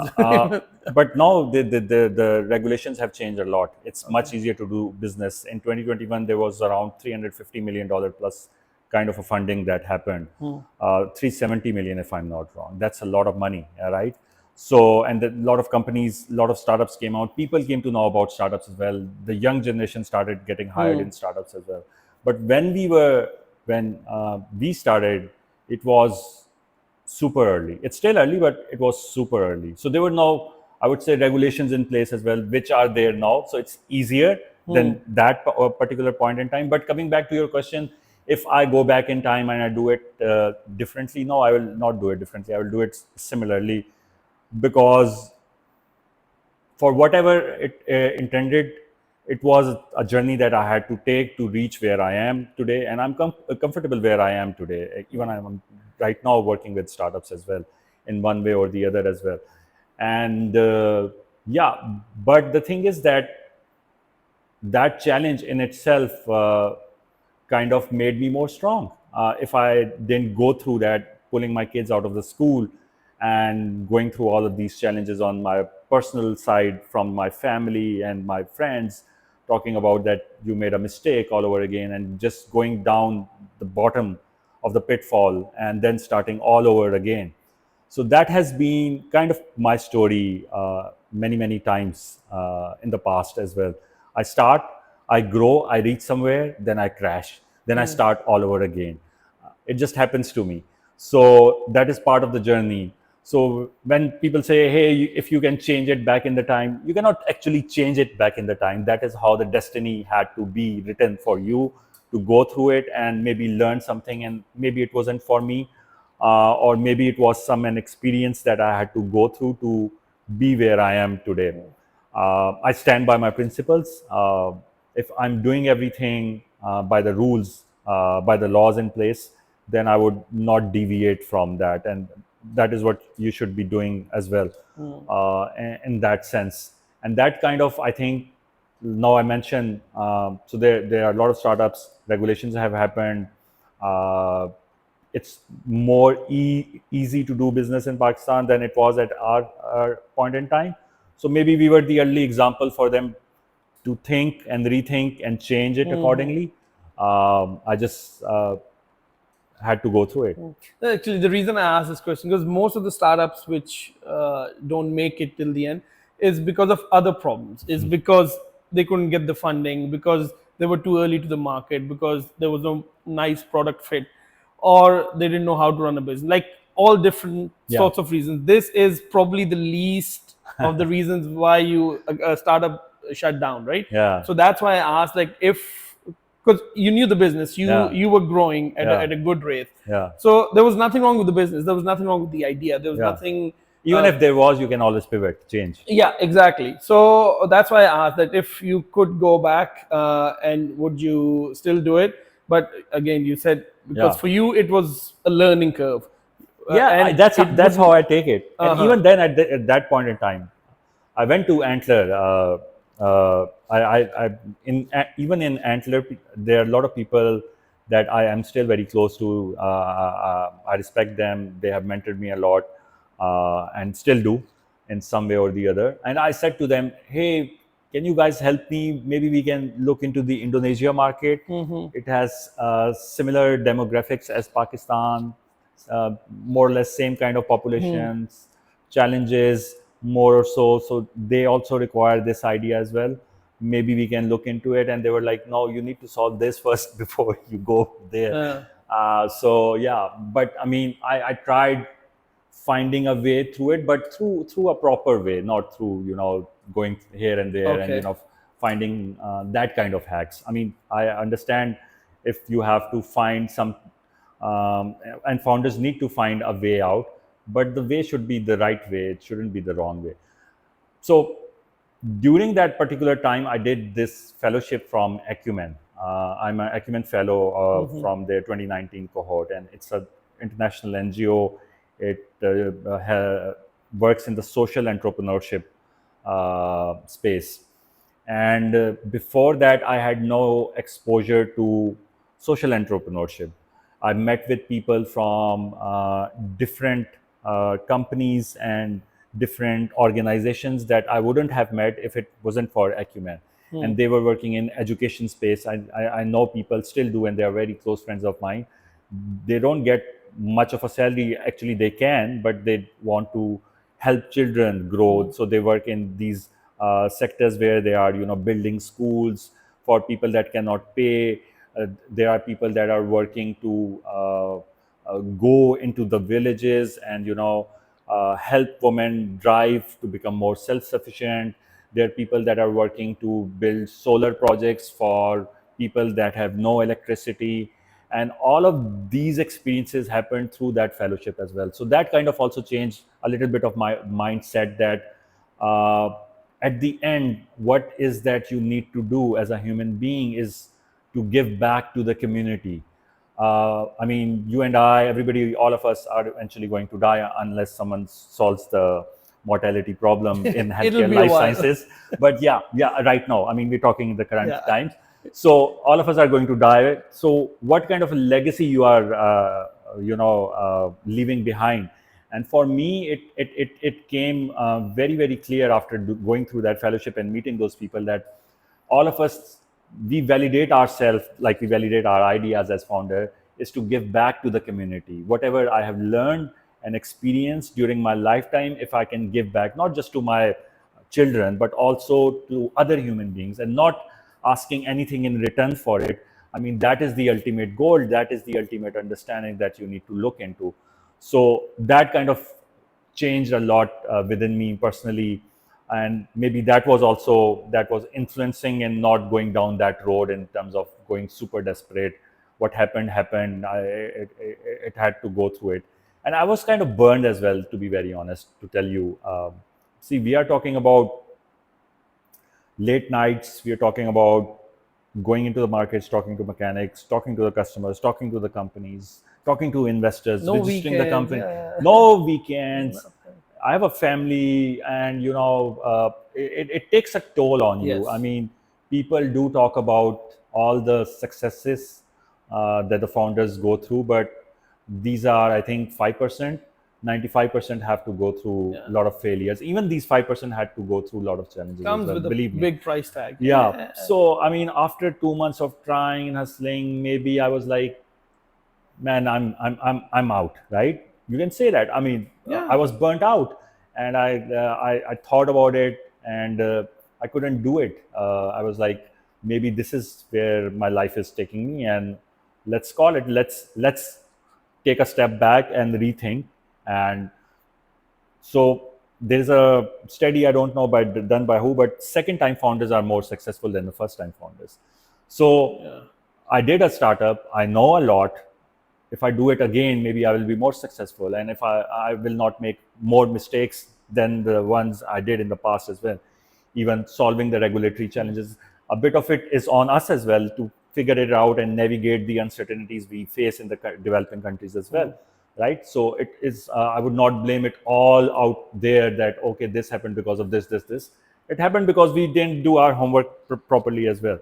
But now the regulations have changed a lot. It's much easier to do business. In 2021, there was around $350 million plus kind of a funding that happened. 370 million, if I'm not wrong. That's a lot of money, right? So, and a lot of companies, a lot of startups came out. People came to know about startups as well. The young generation started getting hired in startups as well. But when we started, it was super early. It's still early, but it was super early. So there were no, I would say, regulations in place as well, which are there now. So it's easier than that particular point in time. But coming back to your question, if I go back in time and I do it differently, no, I will not do it differently. I will do it similarly, because for whatever it intended, it was a journey that I had to take to reach where I am today, and I'm comfortable where I am today. Even I'm right now working with startups as well, in one way or the other as well. And yeah, but the thing is that that challenge in itself kind of made me more strong. If I didn't go through that, pulling my kids out of the school and going through all of these challenges on my personal side from my family and my friends, talking about that you made a mistake all over again, and just going down the bottom of the pitfall and then starting all over again. So that has been kind of my story many times in the past as well. I start, I grow, I reach somewhere, then I crash, then I start all over again. It just happens to me. So that is part of the journey. So when people say, hey, if you can change it back in the time, you cannot actually change it back in the time. That is how the destiny had to be written for you, to go through it and maybe learn something. And maybe it wasn't for me, or maybe it was an experience that I had to go through to be where I am today. I stand by my principles. If I'm doing everything by the rules, by the laws in place, then I would not deviate from that. And that is what you should be doing as well, in that sense. And that kind of, I think, now I mentioned, so there are a lot of startups, regulations have happened. Uh, it's more easy to do business in Pakistan than it was at our point in time. So maybe we were the early example for them to think and rethink and change it accordingly. I just had to go through it. Actually, the reason I asked this question, because most of the startups which don't make it till the end is because of other problems. Is because they couldn't get the funding, because they were too early to the market because there was no nice product fit, or they didn't know how to run a business. Like all different Yeah. sorts of reasons. This is probably the least of the reasons why you a startup shut down, right? Yeah. So that's why I asked, like, if because you knew the business, Yeah. you were growing Yeah. at a good rate, Yeah. so there was nothing wrong with the business. There was nothing wrong with the idea. There was Yeah. nothing. Even if there was, you can always pivot, change. Yeah, exactly. So that's why I asked that if you could go back, and would you still do it? But again, you said because Yeah. for you it was a learning curve, Yeah, and it that's how wouldn't. I take it. And Uh huh. even then, at that point in time, I went to Antler. Even in Antler, there are a lot of people that I am still very close to. I respect them. They have mentored me a lot, and still do in some way or the other. And I said to them, "Hey, can you guys help me? Maybe we can look into the Indonesia market. It has similar demographics as Pakistan, more or less same kind of populations, challenges more or so. So they also require this idea as well. Maybe we can look into it." And they were like, "No, you need to solve this first before you go there." Uh, So yeah, but I mean, I tried finding a way through it, but through a proper way, not through going here and there and okay. finding that kind of hacks. I mean, I understand if you have to find some, and founders need to find a way out, but the way should be the right way. It shouldn't be the wrong way. So during that particular time, I did this fellowship from Acumen. I'm an Acumen fellow from their 2019 cohort, and it's an international NGO. It works in the social entrepreneurship space. And before that, I had no exposure to social entrepreneurship. I met with people from different companies and different organizations that I wouldn't have met if it wasn't for Acumen. And they were working in education space. I know people still do, and they are very close friends of mine. They don't get much of a salary. Actually, they can, but they want to help children grow. So they work in these sectors where they are, building schools for people that cannot pay. There are people that are working to go into the villages and help women drive to become more self-sufficient. There are people that are working to build solar projects for people that have no electricity. And all of these experiences happened through that fellowship as well. So that kind of also changed a little bit of my mindset that uh, at the end, what is that you need to do as a human being is to give back to the community. I mean, you and I, everybody, all of us are eventually going to die unless someone solves the mortality problem in It'll healthcare be a life while. sciences. But yeah, yeah, right now, I mean, we're talking in the current Yeah. times. So all of us are going to die. So what kind of a legacy you are, leaving behind? And for me, it came very, very clear after going through that fellowship and meeting those people that all of us, we validate ourselves like we validate our ideas as founder, is to give back to the community. Whatever I have learned and experienced during my lifetime, if I can give back, not just to my children, but also to other human beings, and not asking anything in return for it. I mean, that is the ultimate goal. That is the ultimate understanding that you need to look into. So that kind of changed a lot within me personally. And maybe that was also that was influencing and not going down that road in terms of going super desperate. What happened. It had to go through it. And I was kind of burned as well, to be very honest, to tell you. See, we are talking about late nights. We are talking about going into the markets, talking to mechanics, talking to the customers, talking to the companies, talking to investors, No registering the weekends. company. Yeah. No weekends. Nothing. I have a family, and it takes a toll on you. I Yes. mean, people do talk about all the successes that the founders go through, but these are, I think, 5%. 95% have to go through a Yeah. lot of failures. Even these 5% had to go through a lot of challenges as Comes well. with a Believe me. big price tag. Yeah. Yeah. So I mean, after 2 months of trying and hustling, maybe I was like, man, I'm out, right? You can say that. I mean, I Yeah. was burnt out, and I thought about it, and I couldn't do it. I was like, maybe this is where my life is taking me, and let's call it, let's take a step back and rethink. And so there's a study, I don't know done by who, but second time founders are more successful than the first time founders. So Yeah. I did a startup, I know a lot. If I do it again, maybe I will be more successful, and if I will not make more mistakes than the ones I did in the past as well. Even solving the regulatory challenges, a bit of it is on us as well to figure it out and navigate the uncertainties we face in the developing countries as well, right? So it is, I would not blame it all out there that okay, this happened because of this. It happened because we didn't do our homework properly as well.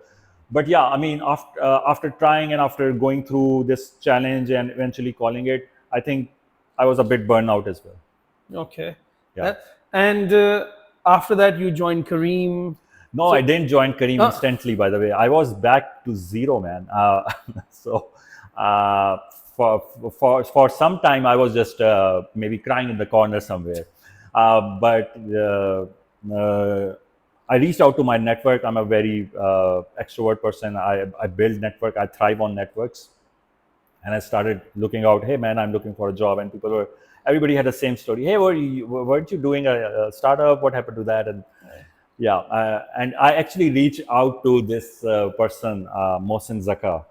But yeah, I mean, after trying and after going through this challenge and eventually calling it, I think I was a bit burned out as well. Okay. Yeah. That, and after that, you joined Kareem. No, I So, didn't join Kareem uh, instantly, by the way. I was back to zero, man. So uh, for some time, I was just maybe crying in the corner somewhere. But I reached out to my network. I'm a very extrovert person. I build network. I thrive on networks. And I started looking out. Hey, man, I'm looking for a job. And everybody had the same story. Hey, weren't you doing a startup? What happened to that? And yeah, and I actually reached out to this person, Mohsin Zaka,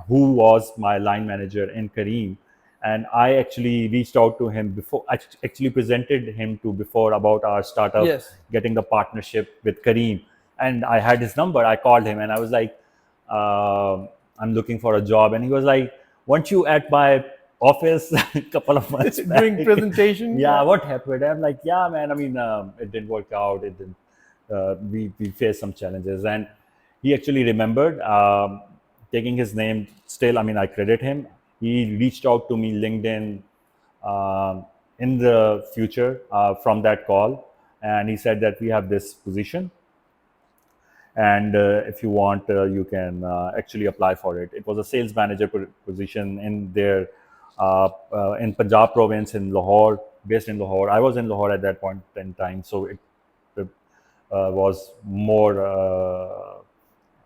who was my line manager in Kareem. And I actually reached out to him before, actually presented him to before about our startup, yes. getting the partnership with Kareem. And I had his number. I called him and I was like, I'm looking for a job. And he was like, weren't you at my office a couple of months back? Doing presentation. Yeah, Yeah. what happened? I'm like, yeah, man. I mean, it didn't work out. It didn't. We faced some challenges, and he actually remembered taking his name. Still, I mean, I credit him. He reached out to me LinkedIn in the future from that call, and he said that we have this position, and if you want, you can actually apply for it. It was a sales manager position in their in Punjab province in Lahore, based in Lahore. I was in Lahore at that point in time, so it was more.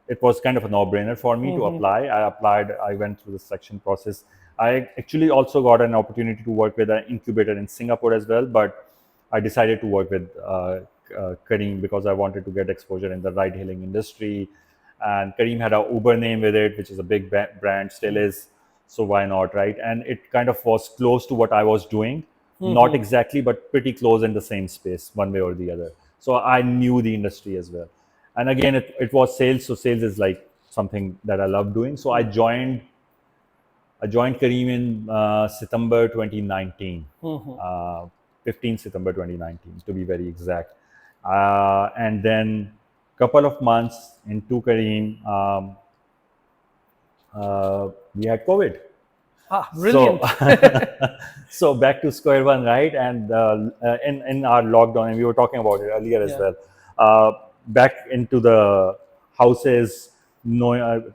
It was kind of a no-brainer for me to apply. I applied. I went through the selection process. I actually also got an opportunity to work with an incubator in Singapore as well, but I decided to work with Kareem because I wanted to get exposure in the ride-hailing industry. And Kareem had a Uber name with it, which is a big brand, still is. So why not, right? And it kind of was close to what I was doing, not exactly, but pretty close in the same space, one way or the other. So I knew the industry as well. And again, it was sales. So sales is like something that I love doing. So I joined Kareem in September 2019, 15 September 2019 to be very exact. And then couple of months into Kareem, we had COVID. Ah, So, brilliant. so back to square one, right? And in our lockdown, and we were talking about it earlier as Yeah. well. Back into the houses,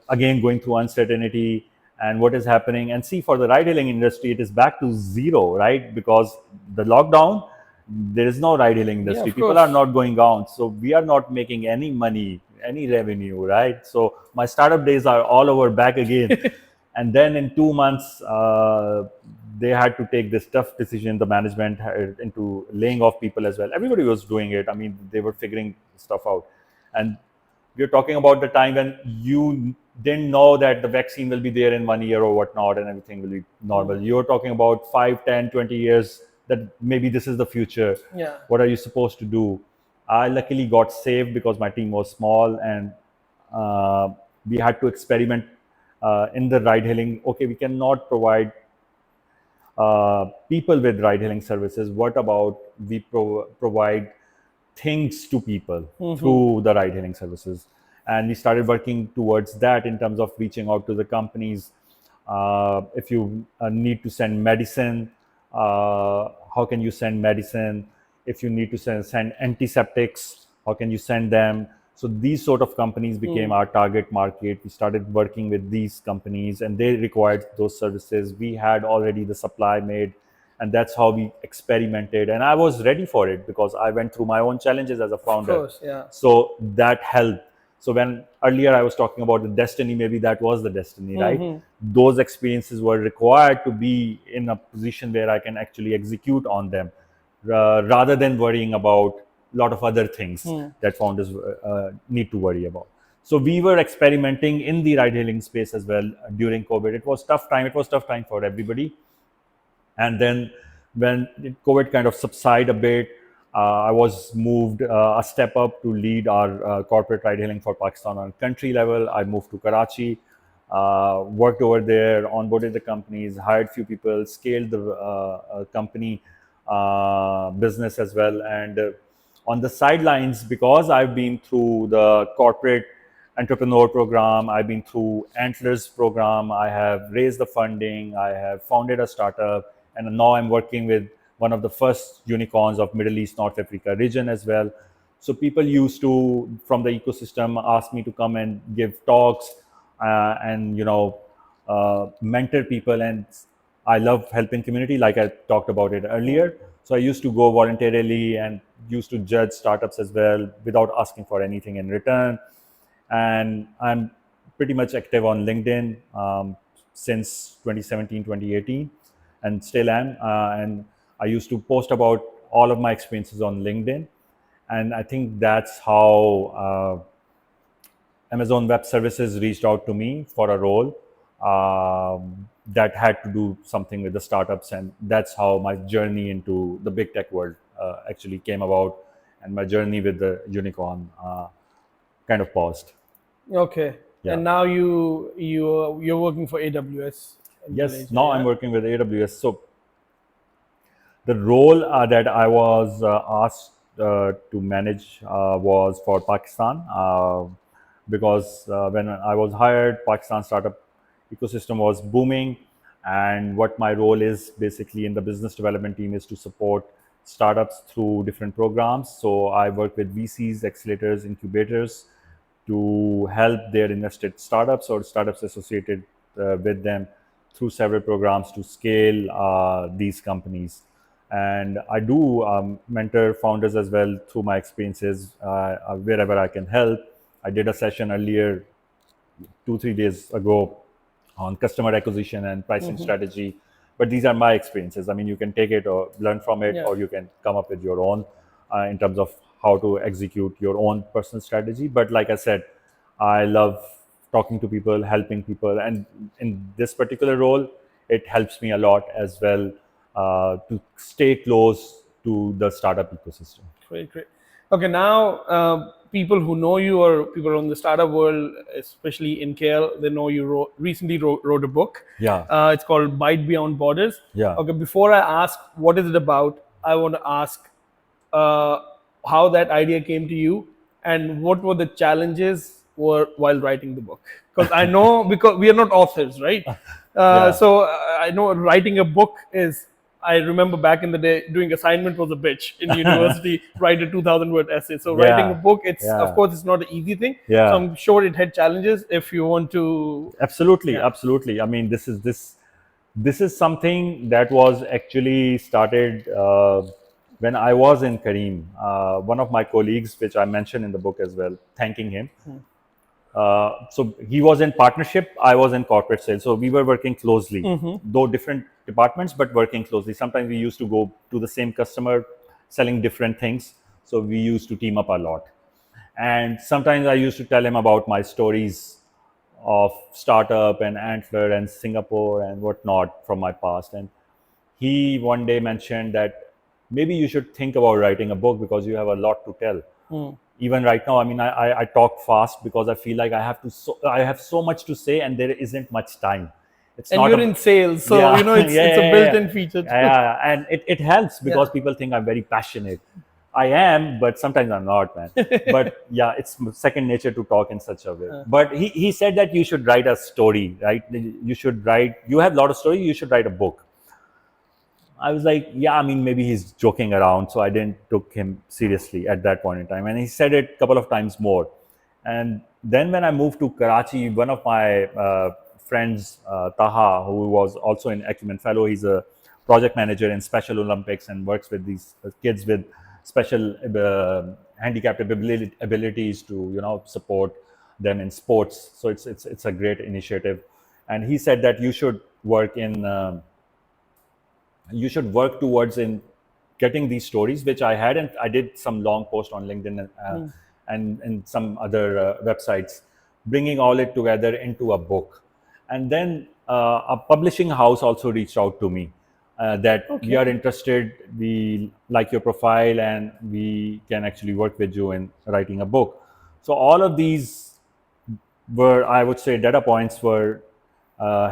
again going through uncertainty and what is happening. And see, for the ride-hailing industry, it is back to zero, right? Because the lockdown, there is no ride-hailing Yeah, industry. of People are course. not going out, so we are not making any money, any revenue, right? So my startup days are all over back again. And then in 2 months, they had to take this tough decision. The management had into laying off people as well. Everybody was doing it. I mean, they were figuring stuff out. And we're talking about the time when you didn't know that the vaccine will be there in 1 year or whatnot and everything will be normal. You're talking about 5, 10, 20 years that maybe this is the future. Yeah. What are you supposed to do? I luckily got saved because my team was small, and uh, we had to experiment in the ride hailing. Okay, we cannot provide people with ride hailing services. What about we provide things to people through the ride hailing services? And we started working towards that in terms of reaching out to the companies. If you need to send medicine, how can you send medicine? If you need to send antiseptics, how can you send them? So these sort of companies became our target market. We started working with these companies and they required those services. We had already the supply made, and that's how we experimented. And I was ready for it because I went through my own challenges as a Of founder. course. Yeah. So that helped. So when earlier I was talking about the destiny, maybe that was the destiny, right? Those experiences were required to be in a position where I can actually execute on them, rather than worrying about a lot of other things that founders need to worry about. So we were experimenting in the ride hailing space as well during COVID. It was tough time. It was tough time for everybody. And then when COVID kind of subside a bit, I was moved a step up to lead our corporate ride hailing for Pakistan on country level. I moved to Karachi, worked over there, onboarded the companies, hired few people, scaled the company business as well. And on the sidelines, because I've been through the corporate entrepreneur program, I've been through Antler's program, I have raised the funding, I have founded a startup, and now I'm working with one of the first unicorns of Middle East, North Africa region as well. So people used to, from the ecosystem, ask me to come and give talks, and mentor people. And I love helping community, like I talked about it earlier. So I used to go voluntarily and used to judge startups as well without asking for anything in return. And I'm pretty much active on LinkedIn since 2017, 2018, and still am. And I used to post about all of my experiences on LinkedIn. And I think that's how Amazon Web Services reached out to me for a role that had to do something with the startups. And that's how my journey into the big tech world actually came about. And my journey with the unicorn kind of paused. Okay. Yeah. And now you're working for AWS in Yes, Malaysia, now I'm yeah? working with AWS. So the role that I was asked to manage was for Pakistan, because when I was hired, Pakistan startup ecosystem was booming, and what my role is basically in the business development team is to support startups through different programs. So I work with VCs, accelerators, incubators to help their invested startups or startups associated with them through several programs to scale these companies. And I do mentor founders as well through my experiences wherever I can help. I did a session earlier, 2 3 days ago, on customer acquisition and pricing strategy. But these are my experiences. I mean, you can take it or learn from it, Yeah. or you can come up with your own in terms of how to execute your own personal strategy. But like I said, I love talking to people, helping people, and in this particular role, it helps me a lot as well to stay close to the startup ecosystem. Great, great. Okay, now people who know you or people in the startup world, especially in KL, they know you recently wrote a book. Yeah. It's called Bite Beyond Borders. Yeah. Okay, before I ask what is it about, I want to ask uh, how that idea came to you and what were the challenges were while writing the book. Because I know, because we are not authors, right? Yeah. I know writing a book is, I remember back in the day doing assignment was a bitch in university, write a 2,000 word essay. So writing a Yeah. book, it's of Yeah. course it's not an easy thing. So Yeah. I'm sure it had challenges if you want to. Absolutely, Yeah. absolutely. I mean, this is something that was actually started when I was in Kareem. One of my colleagues, which I mentioned in the book as well, thanking him. So he was in partnership, I was in corporate sales. So we were working closely, though different departments, but working closely. Sometimes we used to go to the same customer selling different things. So we used to team up a lot. And sometimes I used to tell him about my stories of startup and Antler and Singapore and whatnot from my past. And he one day mentioned that maybe you should think about writing a book because you have a lot to tell. Even right now, I mean, I talk fast because I feel like I have so much to say and there isn't much time. It's And not you're a in sales, so yeah, it's a built-in feature too. yeah. And it helps because Yeah. people think I'm very passionate. I am, but sometimes I'm not, man. But yeah, it's second nature to talk in such a way. But he said that you should write a story, right? You should write. You have a lot of story. You should write a book. I was like, yeah, I mean, maybe he's joking around. So I didn't took him seriously at that point in time. And he said it a couple of times more. And then when I moved to Karachi, one of my friends, Taha, who was also an Acumen Fellow, he's a project manager in Special Olympics and works with these kids with special handicapped abilities to, support them in sports. So it's a great initiative, and he said that you should work towards in getting these stories, which I had, and I did some long post on LinkedIn and some other websites, bringing all it together into a book. And then a publishing house also reached out to me that we are Okay. interested, we like your profile, and we can actually work with you in writing a book. So all of these were, I would say, data points were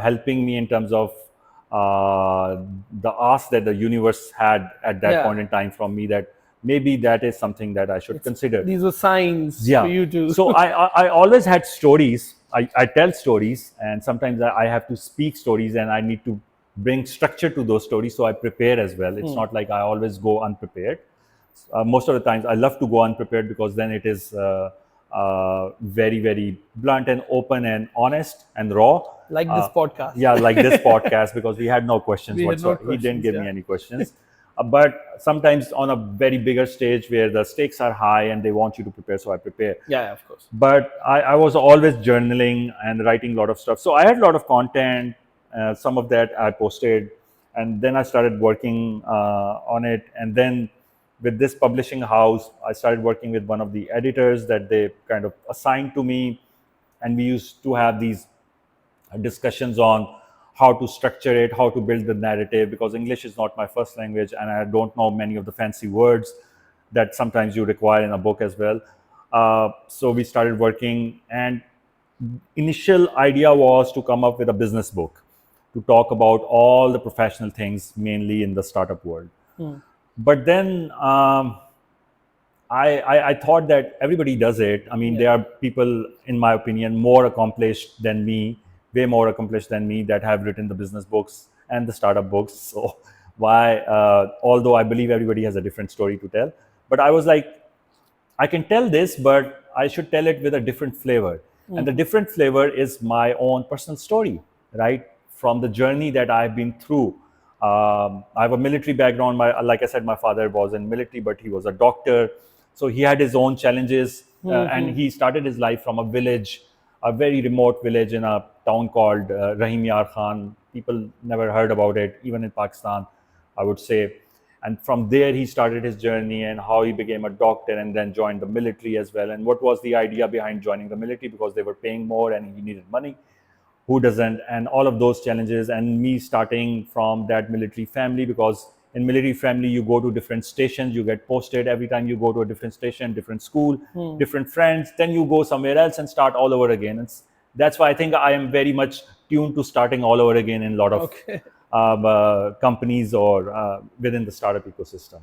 helping me in terms of the ask that the universe had at that Yeah. point in time from me, that maybe that is something that I should It's consider. these were signs for Yeah. you to. So I always had stories. I tell stories, and sometimes I have to speak stories, and I need to bring structure to those stories. So I prepare as well. It's not like I always go unprepared. Most of the times, I love to go unprepared because then it is very, very blunt and open and honest and raw. Like this Uh, podcast. yeah, like this podcast, because we had no questions We had no whatsoever. He didn't questions. give me Yeah. any questions. But sometimes on a very bigger stage where the stakes are high and they want you to prepare, so I prepare. Yeah, of course. But I was always journaling and writing a lot of stuff. So I had a lot of content. Some of that I posted, and then I started working on it. And then with this publishing house, I started working with one of the editors that they kind of assigned to me, and we used to have these discussions on how to structure it, how to build the narrative, because English is not my first language and I don't know many of the fancy words that sometimes you require in a book as well. So we started working, and initial idea was to come up with a business book to talk about all the professional things, mainly in the startup world. But then I thought that everybody does it. I mean, Yeah. there are people, in my opinion, more accomplished than me, way more accomplished than me, that have written the business books and the startup books. So why, although I believe everybody has a different story to tell, but I was like, I can tell this, but I should tell it with a different flavor. And the different flavor is my own personal story, right? From the journey that I've been through. I have a military background. Like I said, my father was in military, but he was a doctor. So he had his own challenges, and he started his life from a village, a very remote village in a town called Rahim Yar Khan. People never heard about it, even in Pakistan, I would say. And from there, he started his journey and how he became a doctor and then joined the military as well. And what was the idea behind joining the military? Because they were paying more and he needed money. Who doesn't? And all of those challenges, and me starting from that military family, because in military family you go to different stations, you get posted every time you go to a different station, different school, different friends, then you go somewhere else and start all over again. That's why I think I am very much tuned to starting all over again in a lot of Okay. companies or within the startup ecosystem.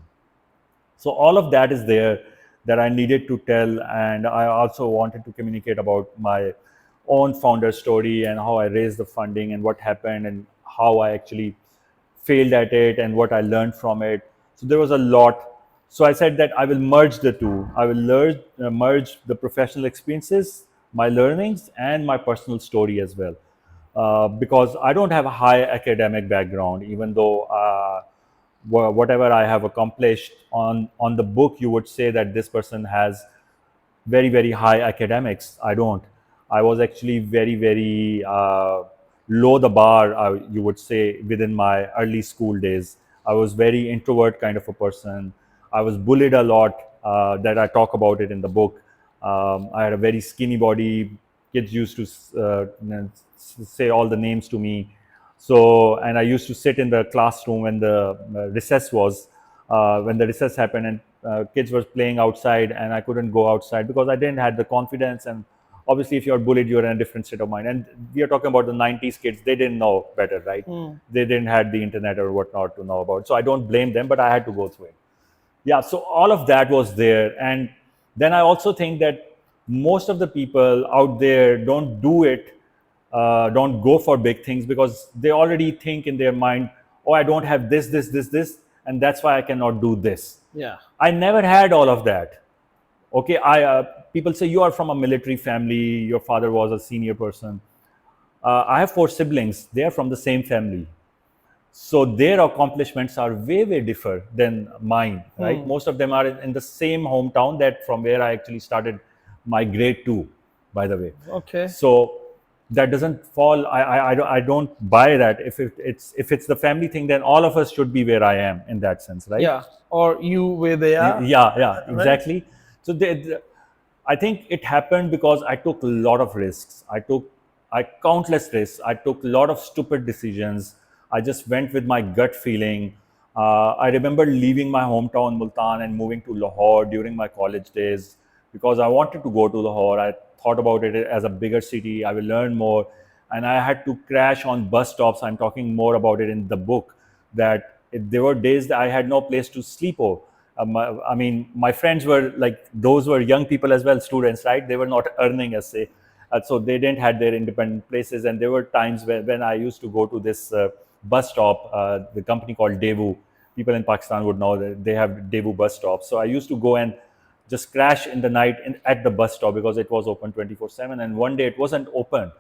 So all of that is there that I needed to tell, and I also wanted to communicate about my own founder story and how I raised the funding and what happened and how I actually failed at it and what I learned from it. So there was a lot. So I said that I will merge the two. I will merge the professional experiences, my learnings, and my personal story as well. Because I don't have a high academic background, even though whatever I have accomplished on the book, you would say that this person has very, very high academics. I don't. I was actually very, very low the bar, you would say, within my early school days. I was very introvert kind of a person. I was bullied a lot, that I talk about it in the book. I had a very skinny body. Kids used to say all the names to me. So, and I used to sit in the classroom when the recess was, when the recess happened, and kids were playing outside, and I couldn't go outside because I didn't have the confidence. And obviously, if you're bullied, you're in a different state of mind. And we are talking about the 90s kids; they didn't know better, right? They didn't have the internet or whatnot to know about. So I don't blame them, but I had to go through it. Yeah, so all of that was there. And then I also think that most of the people out there don't do it, don't go for big things, because they already think in their mind, oh, I don't have this, and that's why I cannot do this. Yeah. I never had all of that. Okay, people say you are from a military family, your father was a senior person. I have 4 siblings, they are from the same family, so their accomplishments are way, way different than mine, right? Most of them are in the same hometown that from where I actually started my grade 2. by the way. Okay. So that doesn't fall. I don't buy that. If it's the family thing, then all of us should be where I am in that sense, right? Yeah. Or you where they are, Yeah, right? exactly. So I think it happened because I took a lot of risks. I countless risks. I took a lot of stupid decisions. I just went with my gut feeling. I remember leaving my hometown Multan and moving to Lahore during my college days because I wanted to go to Lahore. I thought about it as a bigger city. I will learn more, and I had to crash on bus stops. I'm talking more about it in the book. That there were days that I had no place to sleep over. I mean, my friends were like, those were young people as well, students, right? They were not earning, as say, so they didn't had their independent places. And there were times when I used to go to this bus stop, the company called Devu. People in Pakistan would know that they have Devu bus stops. So I used to go and just crash in the night at the bus stop because it was open 24/7. And one day it wasn't open,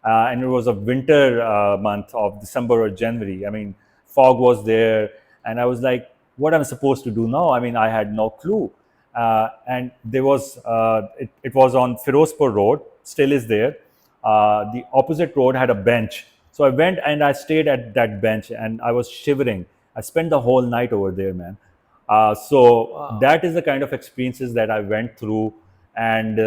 and it was a winter month of December or January. I mean, fog was there, and I was like, "What am I supposed to do now?" I mean, I had no clue. And there was it was on Firozpur Road, still is there. The opposite road had a bench, so I went and I stayed at that bench, and I was shivering. I spent the whole night over there, man. So Wow. that is the kind of experiences that I went through, and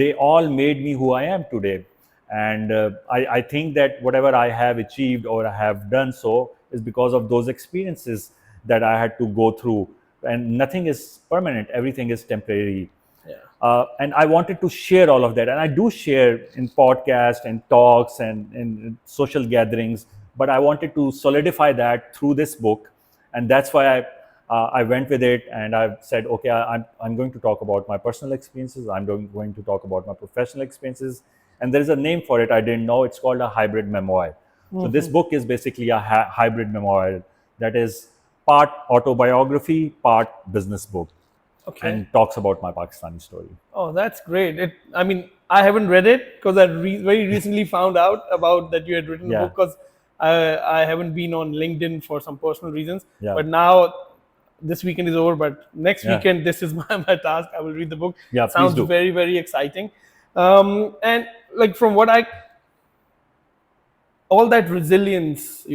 they all made me who I am today. And I think that whatever I have achieved or I have done so is because of those experiences that I had to go through. And nothing is permanent; everything is temporary. Yeah. And I wanted to share all of that, and I do share in podcasts and talks and in social gatherings. But I wanted to solidify that through this book, and that's why I went with it, and I said, okay, I'm going to talk about my personal experiences. I'm going to talk about my professional experiences, and there is a name for it. I didn't know it's called a hybrid memoir. So this Hmm. book is basically a hybrid memoir that is part autobiography, part business book, Okay. and talks about my Pakistani story. Oh, that's great. I mean, I haven't read it because I very recently found out about that you had written a Yeah, book because I haven't been on LinkedIn for some personal reasons. yeah, But now this weekend is over, but next yeah, weekend, this is my task. I will read the book. yeah. Please Sounds do. very, very exciting. And like from what I all that resilience,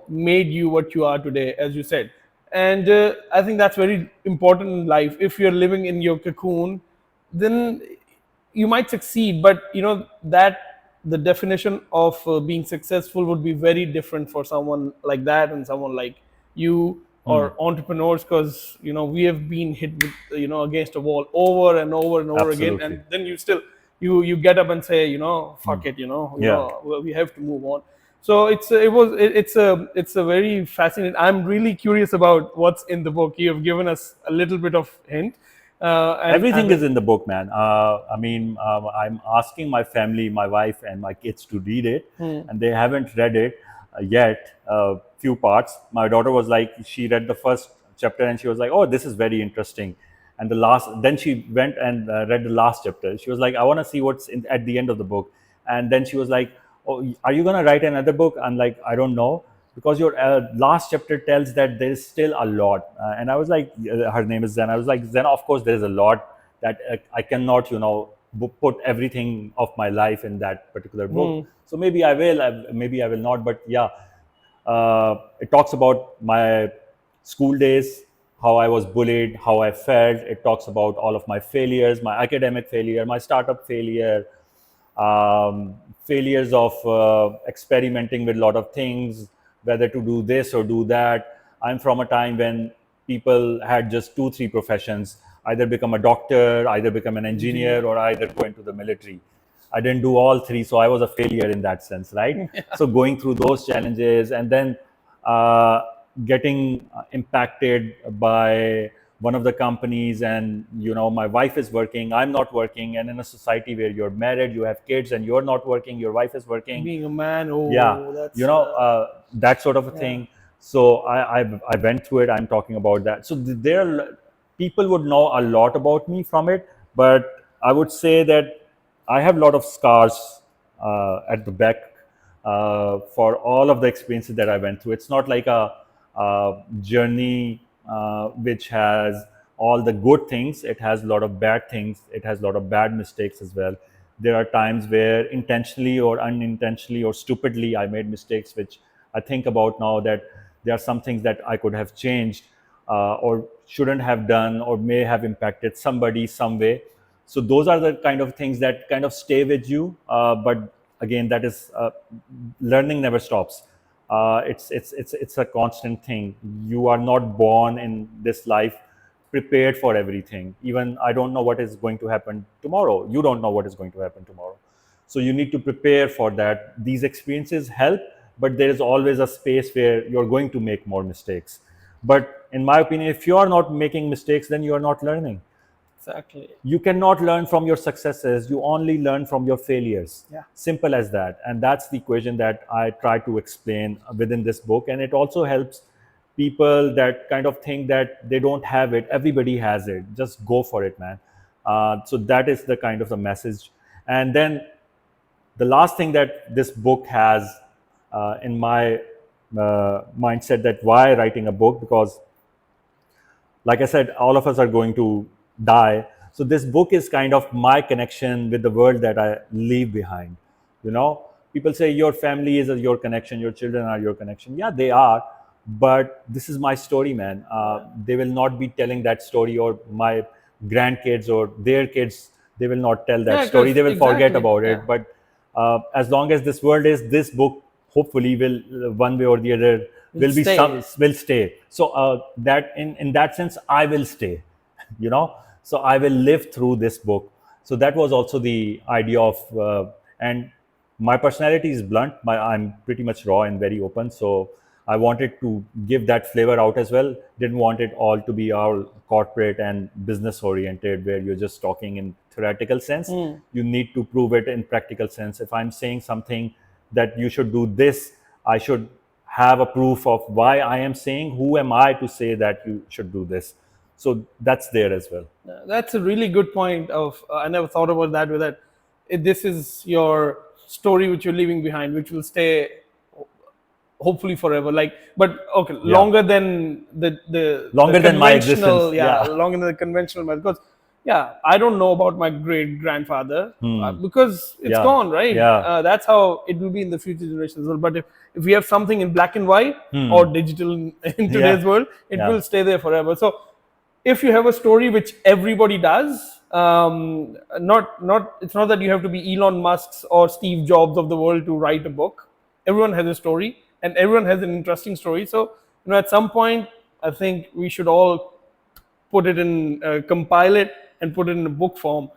made you what you are today, as you said. And I think that's very important in life. If you're living in your cocoon, then you might succeed, but that the definition of being successful would be very different for someone like that and someone like you Hmm. or entrepreneurs, because we have been hit with against a wall over and over and over again, Absolutely. and then you still you get up and say, Hmm. fuck it, Yeah. we have to move on. So it's a very fascinating. I'm really curious about what's in the book. You have given us a little bit of hint, and I Everything will. is in the book, man. I mean, I'm asking my family, my wife, and my kids to read it, and they haven't read it yet. Few parts. My daughter was like, she read the first chapter, and she was like, "Oh, this is very interesting." And then she went and read the last chapter. She was like, "I want to see what's at the end of the book." And then she was like, "Oh, are you gonna write another book?" I'm like, "I don't know." Because your last chapter tells that there is still a lot. And I was like, her name is Zen. I was like, Zen, of course, there is a lot that I cannot, put everything of my life in that particular book. So maybe I will, maybe I will not. But yeah, it talks about my school days, how I was bullied, how I felt. It talks about all of my failures, my academic failure, my startup failure, failures of experimenting with a lot of things, whether to do this or do that. I'm from a time when people had just two, three professions, either become a doctor, either become an Engineer. engineer, or either go into the military. I didn't do all three, so I was a failure in that sense, right? So going through those challenges, and then uh, getting impacted by one of the companies, and my wife is working, I'm not working, and in a society where you're married, you have kids, and you're not working, your wife is working. Being a man, Yeah, oh, that's that sort of a yeah. thing. So I went through it. I'm talking about that. So there, people would know a lot about me from it, but I would say that I have a lot of scars at the back for all of the experiences that I went through. It's not like a journey which has all the good things. It has a lot of bad things. It has a lot of bad mistakes as well. There are times where intentionally or unintentionally or stupidly I made mistakes, which I think about now, that there are some things that I could have changed, or shouldn't have done, or may have impacted somebody some way. So those are the kind of things that kind of stay with you. But again, that is, learning never stops. It's a constant thing. You are not born in this life prepared for everything. Even I don't know what is going to happen tomorrow. You don't know what is going to happen tomorrow. So you need to prepare for that. These experiences help, but there is always a space where you're going to make more mistakes. But in my opinion, if you are not making mistakes, then you are not learning. Exactly. You cannot learn from your successes, you only learn from your failures. Yeah. Simple as that. And that's the equation that I try to explain within this book. And it also helps people that kind of think that they don't have it. Everybody has it, just go for it, man. So that is the kind of the message. And then the last thing that this book has, in my mindset, that why writing a book, because like I said, all of us are going to die. So this book is kind of my connection with the world that I leave behind. You know, people say your family is your connection, your children are your connection. Yeah, they are. But this is my story, man. They will not be telling that story, or my grandkids or their kids, they will not tell that Yeah, story. because They will forget exactly. about Yeah. it. But as long as this world is, this book hopefully will, one way or the other, Will will be stay. some, will stay. So that in that sense, I will stay. you know so I will live through this book. So that was also the idea of, and my personality is blunt, I'm pretty much raw and very open. So I wanted to give that flavor out as well. Didn't want it all to be all corporate and business oriented, where you're just talking in theoretical sense. You need to prove it in practical sense. If I'm saying something that you should do this, I should have a proof of why I am saying. Who am I to say that you should do this? So that's there as well. That's a really good point. Of I never thought about that. With that, this is your story which you're leaving behind, which will stay hopefully forever. Like, but okay, Yeah, longer than the longer than my existence. conventional. Yeah, Yeah. longer than the conventional method. Because yeah, I don't know about my great grandfather because it's Yeah. gone, right? Yeah. That's how it will be in the future generations as well. But if we have something in black and white or digital in Yeah. today's world, it Yeah. will stay there forever. So if you have a story which everybody does, not it's not that you have to be Elon Musk's or Steve Jobs of the world to write a book. Everyone has a story, and everyone has an interesting story. So at some point, I think we should all put it in, compile it, and put it in a book form,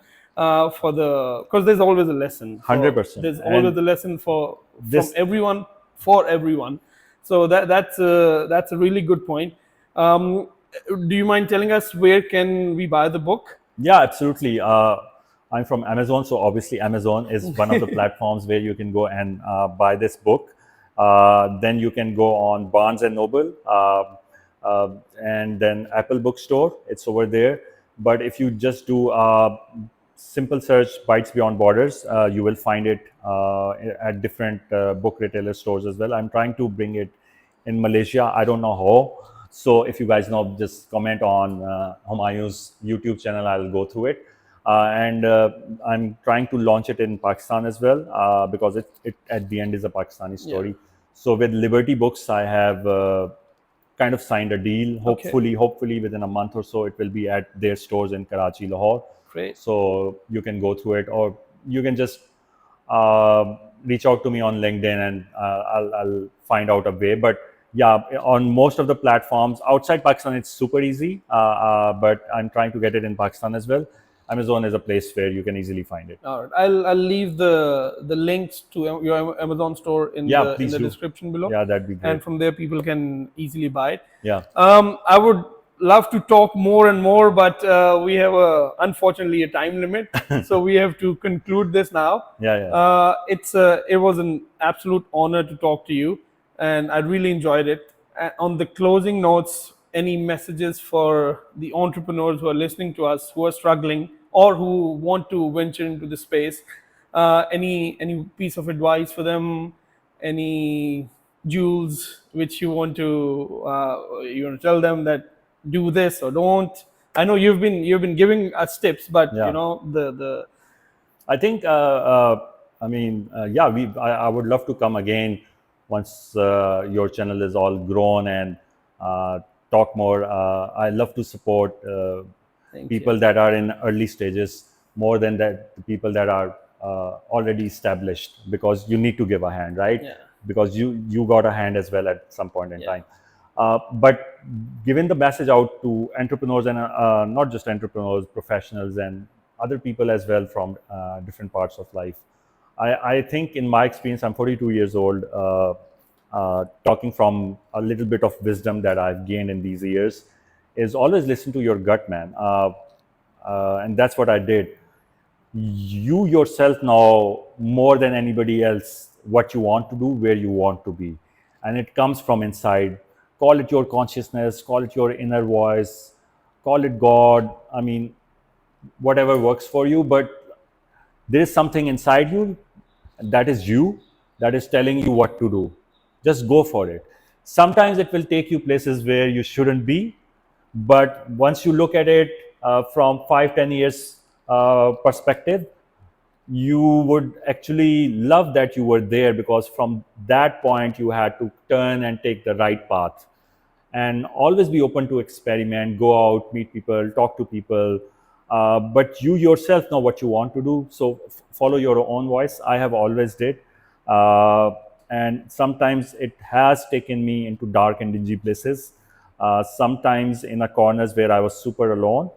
for the because there's always a lesson for 100%. there's always And a lesson for from this, everyone for everyone. So that's a really good point. Um, do you mind telling us where can we buy the book? yeah, absolutely. I'm from Amazon, so obviously Amazon is one of the platforms where you can go and buy this book. Then you can go on Barnes and Noble, and then Apple Bookstore. It's over there. But if you just do simple search Bites Beyond Borders, you will find it at different book retailer stores as well. I'm trying to bring it in Malaysia. I don't know how. So if you guys know, just comment on Humayun's YouTube channel. I'll go through it. And I'm trying to launch it in Pakistan as well, because it at the end is a Pakistani Yeah. story. So with Liberty Books, I have kind of signed a deal. Okay. Hopefully within a month or so, it will be at their stores in Karachi, Lahore. Great. So you can go through it, or you can just uh, reach out to me on LinkedIn, and I'll find out a way. But yeah, on most of the platforms outside Pakistan, it's super easy. But I'm trying to get it in Pakistan as well. Amazon is a place where you can easily find it. All right. I'll leave the links to your Amazon store in Yeah, the please do. description below, Yeah, that'd be and great. from there people can easily buy it. Yeah. I would love to talk more and more, but we have unfortunately a time limit, so we have to conclude this now. Yeah, yeah. It was an absolute honor to talk to you, and I really enjoyed it. On the closing notes, any messages for the entrepreneurs who are listening to us, who are struggling or who want to venture into the space? Any piece of advice for them? Any jewels which you want to tell them that do this or don't? I know you've been giving us tips, but Yeah. I think, I mean, yeah, I would love to come again once your channel is all grown and uh, talk more. I love to support Thank you. people that are in early stages more than that the people that are already established, because you need to give a hand, right? Yeah, Because you got a hand as well at some point in yeah, time. But giving the message out to entrepreneurs, and not just entrepreneurs, professionals, and other people as well from different parts of life. I think, in my experience, I'm 42 years old, talking from a little bit of wisdom that I've gained in these years, is always listen to your gut, man. And that's what I did. You yourself know more than anybody else what you want to do, where you want to be, and it comes from inside. Call it your consciousness, call it your inner voice, call it God. I mean, whatever works for you, but there is something inside you, that is you, that is telling you what to do. Just go for it. Sometimes it will take you places where you shouldn't be, but once you look at it from 5, 10 years perspective, you would actually love that you were there, because from that point you had to turn and take the right path. And always be open to experiment, go out, meet people, talk to people, but you yourself know what you want to do. So follow your own voice. I have always did. uh, and sometimes it has taken me into dark and dingy places, sometimes in a corners where I was super alone.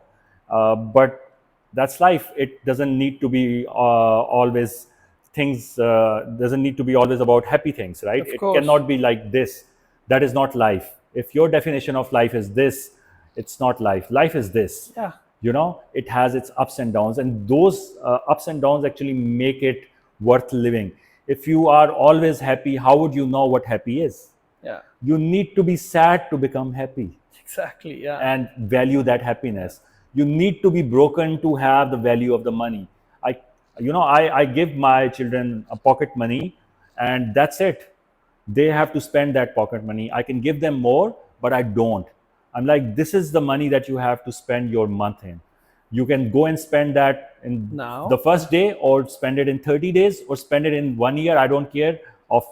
But that's life. It doesn't need to be always things, doesn't need to be always about happy things, right? of It course. cannot be like this. That is not life. If your definition of life is this, it's not life. Life is this. Yeah, It has its ups and downs, and those ups and downs actually make it worth living. If you are always happy, how would you know what happy is? yeah, You need to be sad to become happy exactly. Yeah, and value that yeah, happiness. You need to be broken to have the value of the money. I give my children a pocket money, and that's it. They have to spend that pocket money. I can give them more, but I don't. I'm like, this is the money that you have to spend your month in. You can go and spend that in the now, first day, or spend it in 30 days, or spend it in 1 year. I don't care of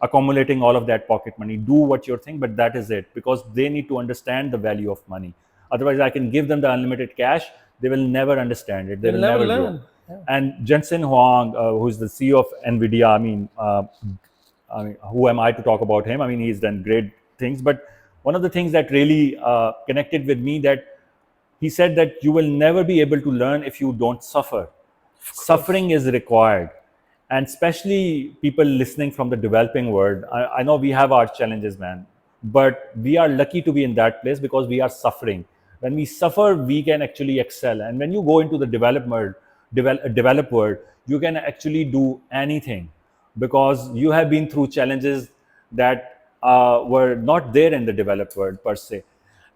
accumulating all of that pocket money. Do what you think, but that is it, because they need to understand the value of money. Otherwise, I can give them the unlimited cash. They will never understand it. They they'll will never never grow. learn. Yeah, And Jensen Huang, who's the CEO of NVIDIA, I mean, who am I to talk about him? I mean, he's done great things. But one of the things that really connected with me, that he said that you will never be able to learn if you don't suffer. of course. Suffering is required. And especially people listening from the developing world, I know we have our challenges, man, but we are lucky to be in that place because we are suffering. When we suffer, we can actually excel. And when you go into the developed world, you can actually do anything, because you have been through challenges that were not there in the developed world per se.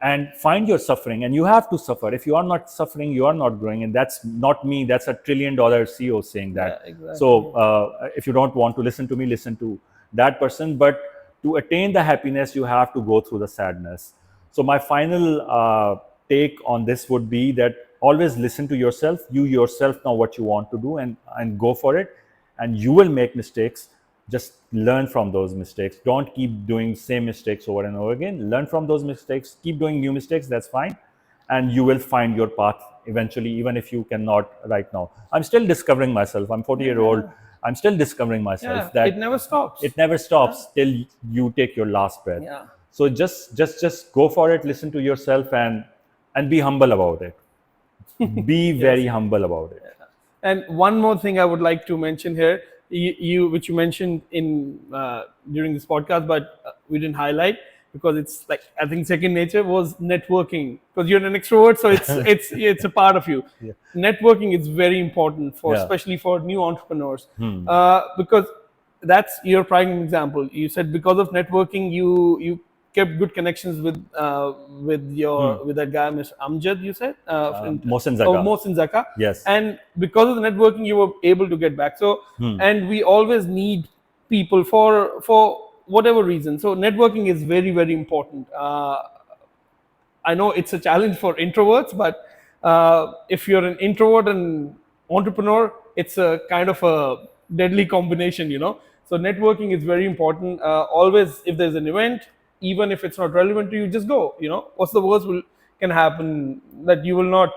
And find your suffering, and you have to suffer. If you are not suffering, you are not growing. And that's not me, that's a $1 trillion CEO saying Yeah, that. So exactly. if you don't want to listen to me, listen to that person. But to attain the happiness, you have to go through the sadness. So my final take on this would be that always listen to yourself. You yourself know what you want to do, and go for it. And you will make mistakes. Just learn from those mistakes. Don't keep doing same mistakes over and over again. Learn from those mistakes. Keep doing new mistakes. That's fine. And you will find your path eventually, even if you cannot right now. I'm still discovering myself. I'm 40-year old. Yeah, I'm still discovering myself. yeah. It That never stops. it never Yeah, stops till you take your last breath. yeah. So just go for it. Listen to yourself, and be humble about it. Be Yes. very humble about it. And one more thing I would like to mention here, which you mentioned in during this podcast, but we didn't highlight because it's like I think second nature was networking. Because you're an extrovert, so it's a part of you. Yeah. Networking is very important for Yeah. especially for new entrepreneurs, because that's your prime example. You said because of networking, you kept good connections with that guy, Mr. Amjad. You said Mohsen oh, Zaka. Mohsin Zaka, Yes. and because of the networking, you were able to get back. So, and we always need people for whatever reason. So, networking is very very important. I know it's a challenge for introverts, but if you're an introvert and entrepreneur, it's a kind of a deadly combination, So networking is very important. Always, if there's an event, even if it's not relevant to you, just go. What's the worst will can happen, that you will not,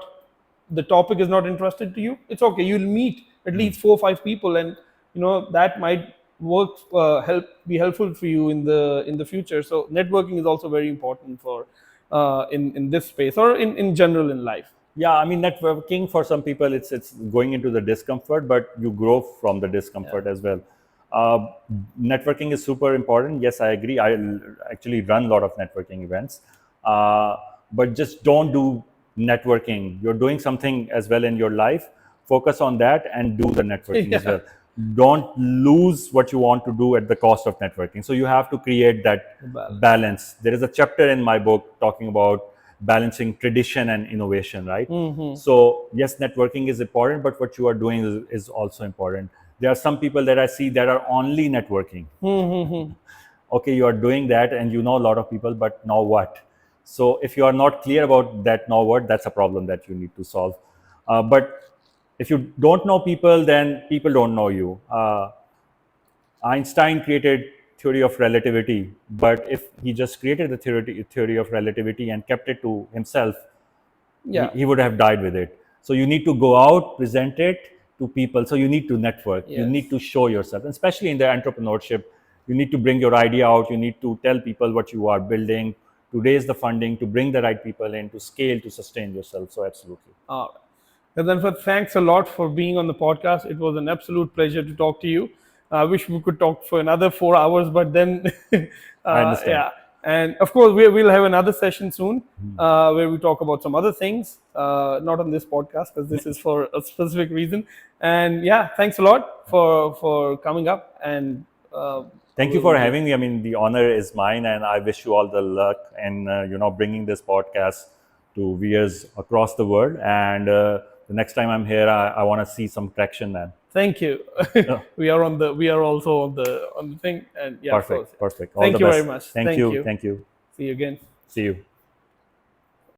the topic is not interested to you. It's okay. You'll meet at least 4 or 5 people, and that might work, be helpful for you in the future. So networking is also very important for in this space, or in general in life. Yeah, I mean, networking for some people, it's going into the discomfort, but you grow from the Yeah. discomfort as well. Uh, Networking is super important. Yes, I agree. Actually run a lot of networking events, uh, but just don't do networking. You're doing something as well in your life. Focus on that and do the networking as Yeah. well. Don't lose what you want to do at the cost of networking. So you have to create that The balance. balance. There is a chapter in my book talking about balancing tradition and innovation, right? So yes, networking is important, but what you are doing is also important. There are some people that I see that are only networking. Okay, you are doing that and you know a lot of people, but now what? So if you are not clear about that now what, that's a problem that you need to solve. But if you don't know people, then people don't know you. Einstein created theory of relativity, but if he just created the theory of relativity and kept it to himself, Yeah. he would have died with it. So you need to go out, present it to people. So you need to network. You Yes. need to show yourself, and especially in the entrepreneurship, you need to bring your idea out. You need to tell people what you are building, to raise the funding, to bring the right people in, to scale, to sustain yourself. So absolutely. All right. Ghazanfar, thanks a lot for being on the podcast. It was an absolute pleasure to talk to you. I wish we could talk for another 4 hours, but then, I understand. yeah. And of course, we'll have another session soon where we talk about some other things, not on this podcast because this is for a specific reason. And yeah, thanks a lot for coming up. And Thank you for having me. I mean, the honor is mine, and I wish you all the luck in bringing this podcast to viewers across the world. And the next time I'm here, I want to see some traction, man. thank you. Oh, We are also on the thing, and yeah, of course. perfect, perfect. All the Thank you very best. much. Thank Thank you, you. thank you. See you again. See you.